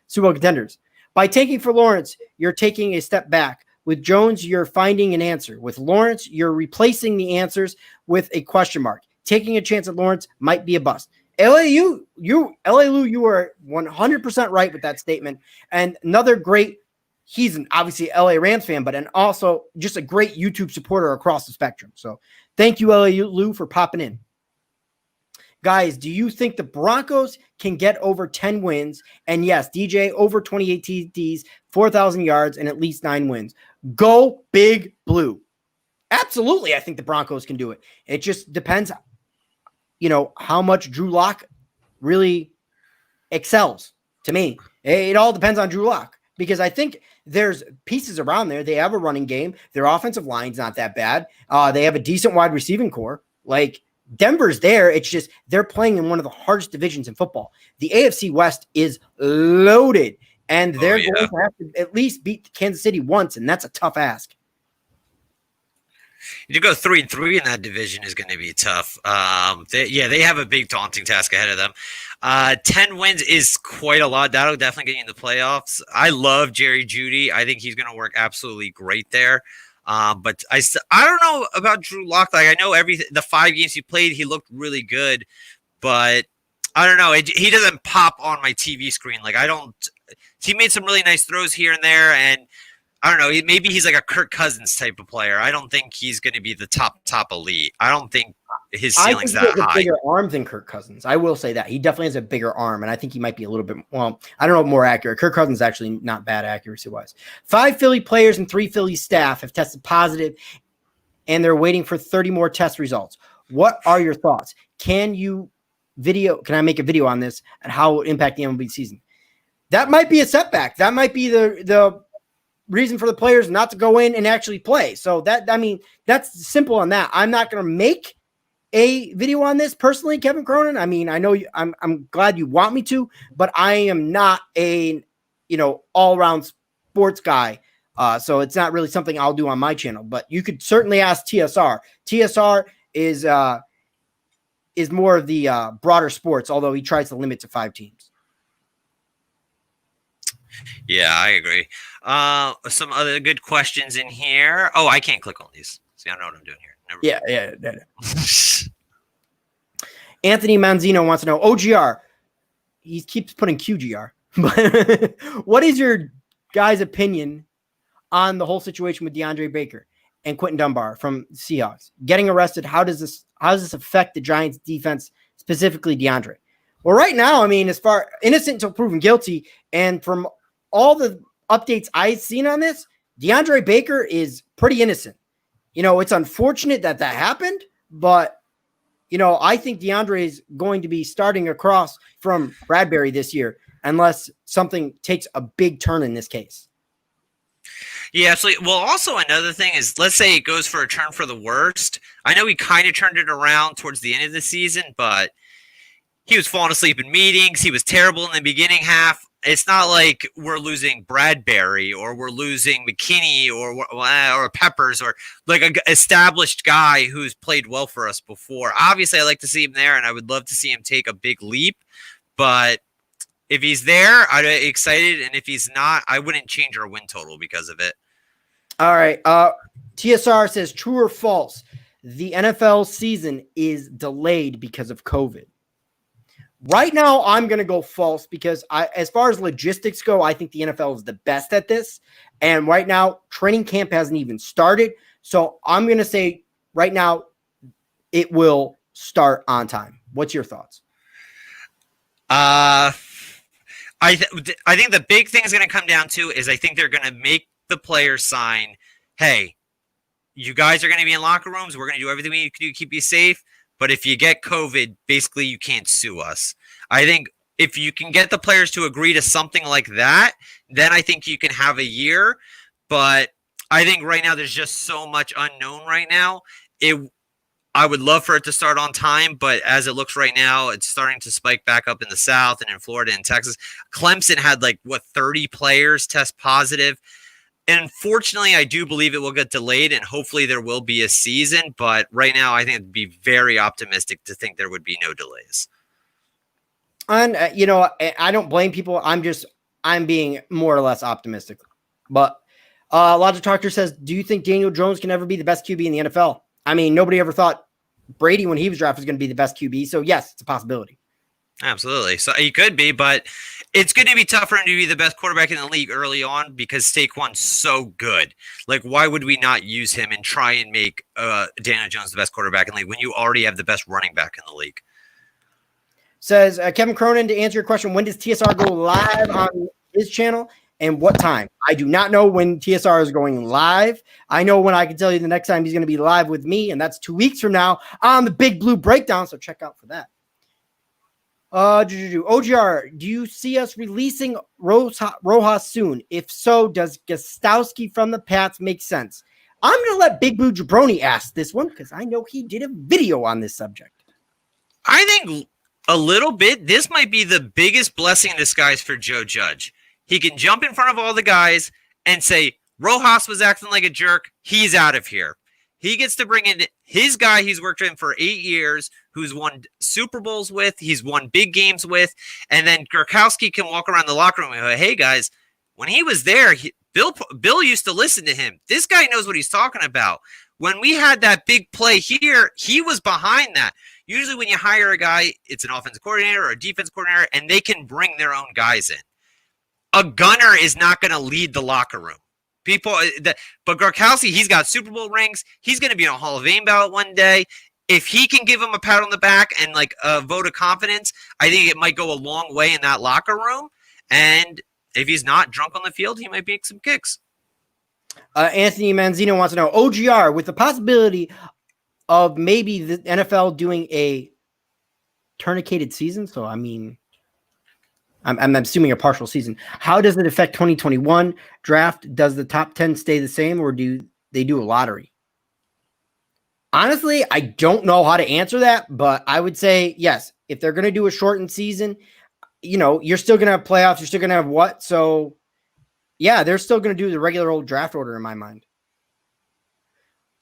Super Bowl contenders. By taking for Lawrence, you're taking a step back. With Jones, you're finding an answer. With Lawrence, you're replacing the answers with a question mark. Taking a chance at Lawrence might be a bust. LAU, you are 100% right with that statement. And another great, he's an obviously LA Rams fan, but and also just a great YouTube supporter across the spectrum. So thank you, LAU, for popping in. Guys, do you think the Broncos can get over 10 wins? And yes, DJ, over 28 TDs, 4,000 yards, and at least 9 wins. Go Big Blue. Absolutely, I think the Broncos can do it. It just depends, how much Drew Lock really excels to me. It all depends on Drew Lock because I think there's pieces around there. They have a running game. Their offensive line's not that bad. They have a decent wide receiving core. Like, Denver's there. It's just they're playing in one of the hardest divisions in football. The AFC West is loaded, and they're going to have to at least beat Kansas City once, and that's a tough ask. To go 3-3 in that division is going to be tough. They have a big daunting task ahead of them. 10 wins is quite a lot. That'll definitely get you in the playoffs. I love Jerry Jeudy. I think he's going to work absolutely great there. But I don't know about Drew Lock. Like, I know the 5 games he played, he looked really good, but I don't know. He doesn't pop on my TV screen. Like, he made some really nice throws here and there, and I don't know. Maybe he's like a Kirk Cousins type of player. I don't think he's going to be the top elite. I don't think his ceiling's that high. I think he has a bigger arm than Kirk Cousins. I will say that. He definitely has a bigger arm, and I think he might be a little bit, well, I don't know, more accurate. Kirk Cousins is actually not bad accuracy-wise. 5 Philly players and 3 Philly staff have tested positive, and they're waiting for 30 more test results. What are your thoughts? Can I make a video on this and how it will impact the MLB season? That might be a setback. That might be the reason for the players not to go in and actually play. So that's simple on that. I'm not going to make a video on this personally, Kevin Cronin. I mean, I know I'm glad you want me to, but I am not a, all-around sports guy. So it's not really something I'll do on my channel, but you could certainly ask TSR. TSR is more of the broader sports, although he tries to limit to 5 teams. Yeah, I agree. Some other good questions in here. Oh, I can't click on these. See, I don't know what I'm doing here. Yeah. Anthony Manzino wants to know, OGR. He keeps putting QGR. But what is your guys' opinion on the whole situation with DeAndre Baker and Quentin Dunbar from Seahawks getting arrested? How does this affect the Giants defense, specifically DeAndre? Well, right now, I mean, as far innocent until proven guilty, and from all the updates I've seen on this, DeAndre Baker is pretty innocent. It's unfortunate that happened, but, I think DeAndre is going to be starting across from Bradbury this year unless something takes a big turn in this case. Yeah, absolutely. Well, also another thing is, let's say it goes for a turn for the worst. I know he kind of turned it around towards the end of the season, but he was falling asleep in meetings. He was terrible in the beginning half. It's not like we're losing Bradbury or we're losing McKinney or Peppers or like an established guy who's played well for us before. Obviously, I like to see him there, and I would love to see him take a big leap. But if he's there, I'm excited. And if he's not, I wouldn't change our win total because of it. All right. TSR says, true or false? The NFL season is delayed because of COVID. Right now, I'm going to go false because as far as logistics go, I think the NFL is the best at this. And right now, training camp hasn't even started. So I'm going to say right now, it will start on time. What's your thoughts? I think the big thing is going to come down to is I think they're going to make the players sign, hey, you guys are going to be in locker rooms. We're going to do everything we need to do to keep you safe. But if you get COVID, basically you can't sue us. I think if you can get the players to agree to something like that, then I think you can have a year. But I think right now there's just so much unknown right now. I would love for it to start on time, but as it looks right now, it's starting to spike back up in the South and in Florida and Texas. Clemson had 30 players test positive. And unfortunately, I do believe it will get delayed, and hopefully there will be a season. But right now, I think it'd be very optimistic to think there would be no delays. And, I don't blame people. I'm being more or less optimistic. But Logic Doctor says, do you think Daniel Jones can ever be the best QB in the NFL? I mean, nobody ever thought Brady, when he was drafted, was going to be the best QB. So, yes, it's a possibility. Absolutely. So he could be, but it's going to be tough for him to be the best quarterback in the league early on because Saquon's so good. Why would we not use him and try and make Daniel Jones the best quarterback in the league when you already have the best running back in the league? Says Kevin Cronin, to answer your question, when does TSR go live on his channel and what time? I do not know when TSR is going live. I know when I can tell you the next time he's going to be live with me, and that's 2 weeks from now on the Big Blue Breakdown, so check out for that. OGR, do you see us releasing Rojas soon? If so, does Gostowski from the Pats make sense? I'm going to let Big Blue Jabroni ask this one because I know he did a video on this subject. I think a little bit. This might be the biggest blessing in disguise for Joe Judge. He can jump in front of all the guys and say, Rojas was acting like a jerk. He's out of here. He gets to bring in his guy he's worked in for 8 years, who's won Super Bowls with, he's won big games with, and then Gronkowski can walk around the locker room and go, hey, guys, when he was there, Bill used to listen to him. This guy knows what he's talking about. When we had that big play here, he was behind that. Usually when you hire a guy, it's an offensive coordinator or a defense coordinator, and they can bring their own guys in. A gunner is not going to lead the locker room. But Gronkowski, he's got Super Bowl rings. He's going to be on a Hall of Fame ballot one day. If he can give him a pat on the back and like a vote of confidence, I think it might go a long way in that locker room. And if he's not drunk on the field, he might make some kicks. Anthony Manzino wants to know, OGR, with the possibility of maybe the NFL doing a tourniqueted season. So, I mean, I'm assuming a partial season. How does it affect 2021 draft? Does the top 10 stay the same, or do they do a lottery? Honestly, I don't know how to answer that, but I would say yes. If they're going to do a shortened season, you're still going to have playoffs. You're still going to have what? So, yeah, they're still going to do the regular old draft order in my mind.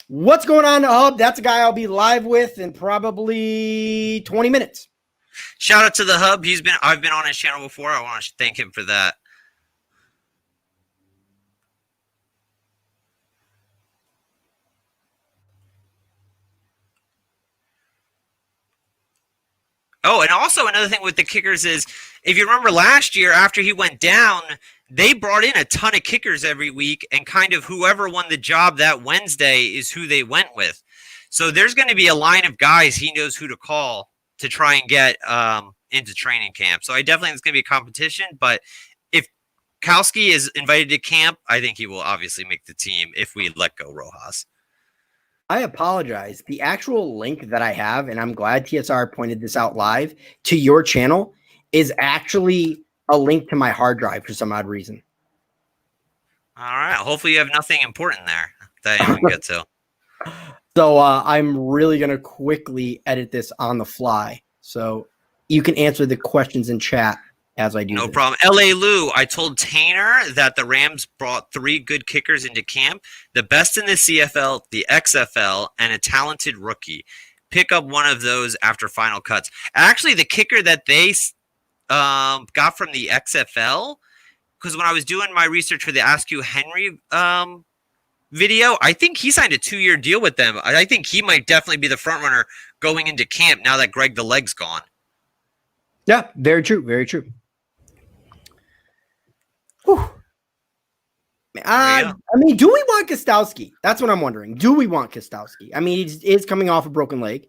What's going on in the Hub? That's a guy I'll be live with in probably 20 minutes. Shout out to the Hub. I've been on his channel before. I want to thank him for that. Oh, and also another thing with the kickers is, if you remember last year after he went down, they brought in a ton of kickers every week, and kind of whoever won the job that Wednesday is who they went with. So there's going to be a line of guys he knows who to call to try and get into training camp. So I definitely think it's going to be a competition. But if Kowski is invited to camp, I think he will obviously make the team if we let go Rojas. I apologize. The actual link that I have, and I'm glad TSR pointed this out live, to your channel is actually a link to my hard drive for some odd reason. All right. Hopefully you have nothing important there that you can get to. So I'm really going to quickly edit this on the fly. So you can answer the questions in chat as I do. No problem. LA Lou, I told Tainer that the Rams brought 3 good kickers into camp, the best in the CFL, the XFL, and a talented rookie. Pick up one of those after final cuts. Actually, the kicker that they got from the XFL, because when I was doing my research for the Ask You Henry video, I think he signed a 2-year deal with them. I think he might definitely be the front runner going into camp now that Greg the Leg's gone. Yeah, very true. Very true. I mean, do we want Kostowski? That's what I'm wondering. Do we want Kostowski? I mean, he is coming off a broken leg.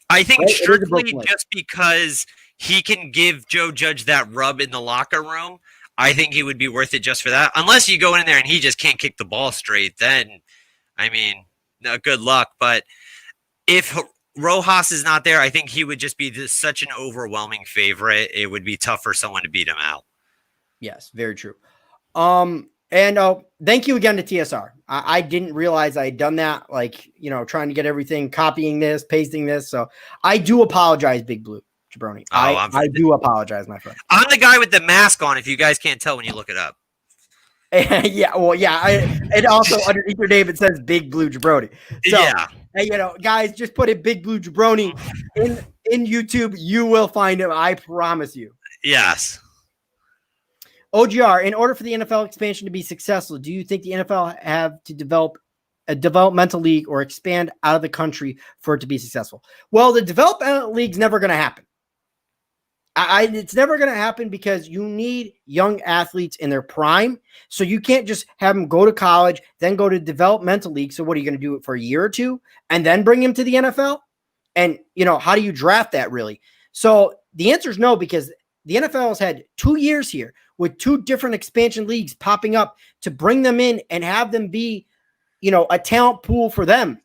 I think strictly just because he can give Joe Judge that rub in the locker room, I think he would be worth it just for that. Unless you go in there and he just can't kick the ball straight, then, I mean, no, good luck. But if Rojas is not there, I think he would just be such an overwhelming favorite. It would be tough for someone to beat him out. Yes, very true. And thank you again to TSR. I didn't realize I had done that, like, trying to get everything, copying this, pasting this. So I do apologize, Big Blue Jabroni. I do apologize, my friend. I'm the guy with the mask on, if you guys can't tell when you look it up. Yeah, well, yeah. And also underneath your name, it says Big Blue Jabroni. So, yeah. Guys, just put in Big Blue Jabroni in YouTube. You will find him. I promise you. Yes. OGR, in order for the NFL expansion to be successful, do you think the NFL have to develop a developmental league or expand out of the country for it to be successful? Well, the developmental league's never going to happen. It's never going to happen because you need young athletes in their prime. So you can't just have them go to college, then go to developmental league. So what are you going to do it for a year or two and then bring him to the NFL? And, how do you draft that really? So the answer is no, because the NFL has had 2 years here with 2 different expansion leagues popping up to bring them in and have them be, a talent pool for them.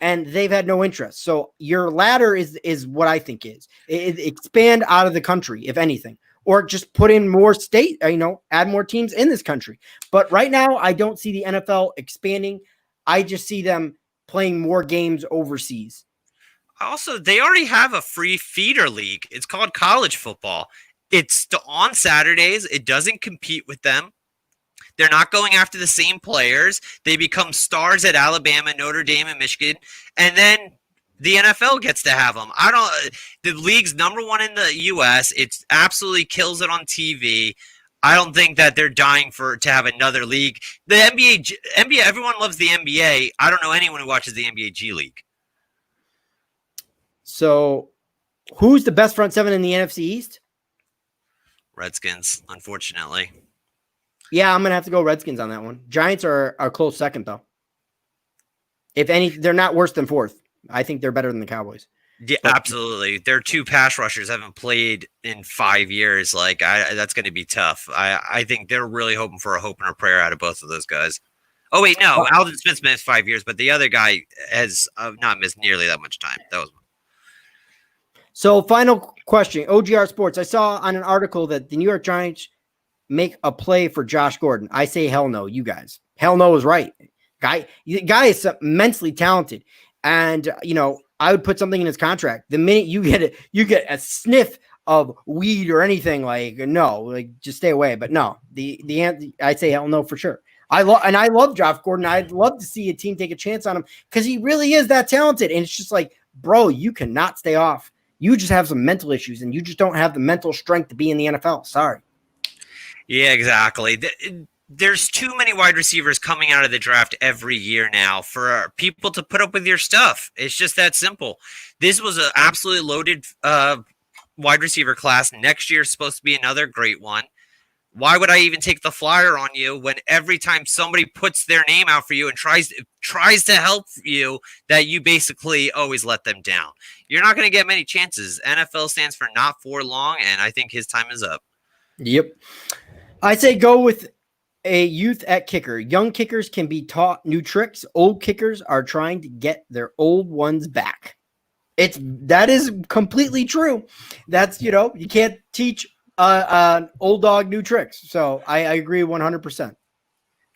And they've had no interest. So your ladder is what I think is expand out of the country, if anything, or just put in more state, add more teams in this country. But right now, I don't see the NFL expanding. I just see them playing more games overseas. Also, they already have a free feeder league. It's called college football. It's on Saturdays. It doesn't compete with them. They're not going after the same players. They become stars at Alabama, Notre Dame, and Michigan, and then the NFL gets to have them. The league's number one in the U.S. It absolutely kills it on TV. I don't think that they're dying to have another league. The NBA, everyone loves the NBA. I don't know anyone who watches the NBA G League. So, who's the best front seven in the NFC East? Redskins, unfortunately. Yeah, I'm gonna have to go Redskins on that one. Giants are a close second, though. If any, they're not worse than fourth. I think they're better than the Cowboys. Yeah, absolutely. Their two pass rushers haven't played in 5 years. That's going to be tough. I think they're really hoping for a hope and a prayer out of both of those guys. Oh wait, no, Alvin Smith's missed 5 years, but the other guy has not missed nearly that much time. That was. So, final question, OGR Sports. I saw on an article that the New York Giants make a play for Josh Gordon. I say hell no, you guys. Hell no is right. Guy is immensely talented. And, I would put something in his contract. The minute you get a sniff of weed or anything, just stay away. But no, I say hell no for sure. I love Josh Gordon. I'd love to see a team take a chance on him because he really is that talented. And it's just like, bro, you cannot stay off. You just have some mental issues and you just don't have the mental strength to be in the NFL. Sorry. Yeah, exactly. There's too many wide receivers coming out of the draft every year now for people to put up with your stuff. It's just that simple. This was an absolutely loaded wide receiver class. Next year is supposed to be another great one. Why would I even take the flyer on you when every time somebody puts their name out for you and tries to help you, that you basically always let them down? You're not going to get many chances. NFL stands for not for long, and I think his time is up. Yep. I say go with a youth at kicker. Young kickers can be taught new tricks. Old kickers are trying to get their old ones back. That is completely true. That's, you can't teach an old dog new tricks. So I agree 100%.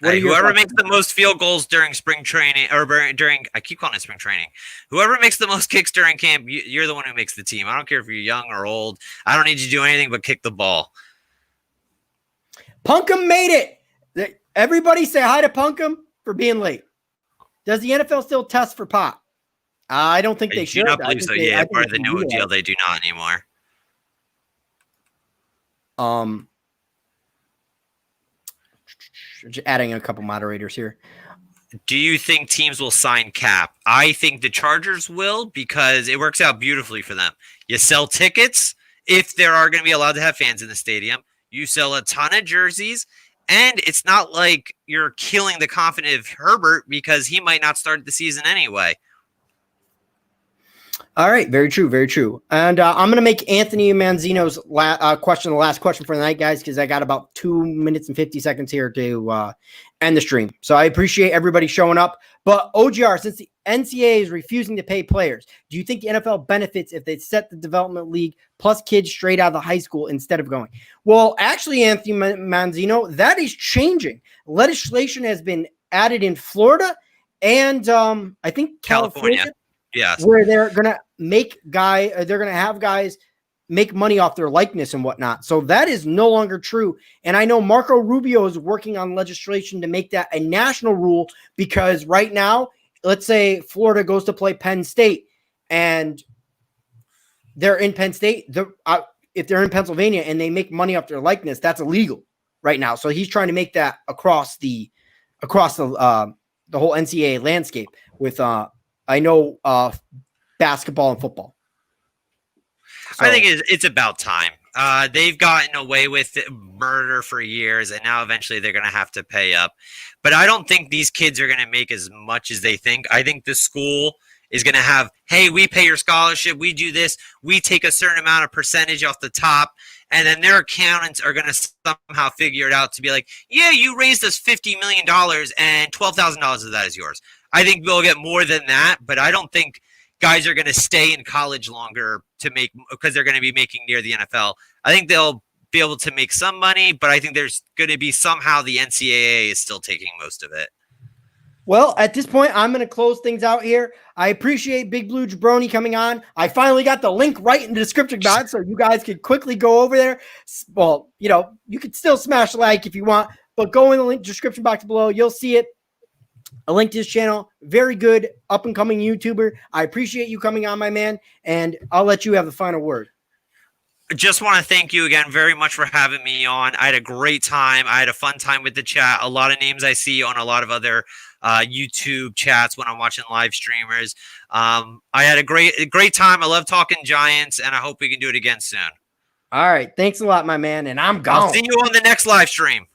Whoever makes the most field goals during spring training I keep calling it spring training. Whoever makes the most kicks during camp, you're the one who makes the team. I don't care if you're young or old. I don't need you to do anything but kick the ball. Punkham made it. Everybody say hi to Punkham for being late. Does the NFL still test for pot? I don't think they should. I believe so. Yeah, part of the new deal, they do not anymore. Just adding a couple moderators here. Do you think teams will sign cap? I think the Chargers will because it works out beautifully for them. You sell tickets if there are going to be allowed to have fans in the stadium. You sell a ton of jerseys. And it's not like you're killing the confidence of Herbert because he might not start the season anyway. All right. Very true. Very true. And I'm going to make Anthony Manzino's question the last question for the night, guys, because I got about 2 minutes and 50 seconds here to end the stream. So I appreciate everybody showing up. But OGR, since the NCAA is refusing to pay players, do you think the NFL benefits if they set the development league plus kids straight out of the high school instead of going? Well, actually, Anthony Manzino, that is changing. Legislation has been added in Florida and I think California. Yes. Where they're going to have guys make money off their likeness and whatnot. So that is no longer true. And I know Marco Rubio is working on legislation to make that a national rule because right now, let's say Florida goes to play Penn State and they're in Penn State. If they're in Pennsylvania and they make money off their likeness, that's illegal right now. So he's trying to make that across the whole NCAA landscape with basketball and football. So, I think it's about time. They've gotten away with murder for years, and now eventually they're going to have to pay up. But I don't think these kids are going to make as much as they think. I think the school is going to have, hey, we pay your scholarship, we do this, we take a certain amount of percentage off the top, and then their accountants are going to somehow figure it out to be like, yeah, you raised us $50 million, and $12,000 of that is yours. I think we'll get more than that, but I don't think guys are going to stay in college longer because they're going to be making near the NFL. I think they'll be able to make some money, but I think there's going to be somehow the NCAA is still taking most of it. Well, at this point, I'm going to close things out here. I appreciate Big Blue Jabroni coming on. I finally got the link right in the description box so you guys can quickly go over there. Well, you could still smash like if you want. But go in the link description box below. You'll see it. A link to his channel. Very good up and coming YouTuber. I appreciate you coming on, my man. And I'll let you have the final word. Just want to thank you again very much for having me on. I had a great time. I had a fun time with the chat. A lot of names I see on a lot of other YouTube chats when I'm watching live streamers. I had a great time. I love talking Giants, and I hope we can do it again soon. All right. Thanks a lot, my man. And I'm gone. I'll see you on the next live stream.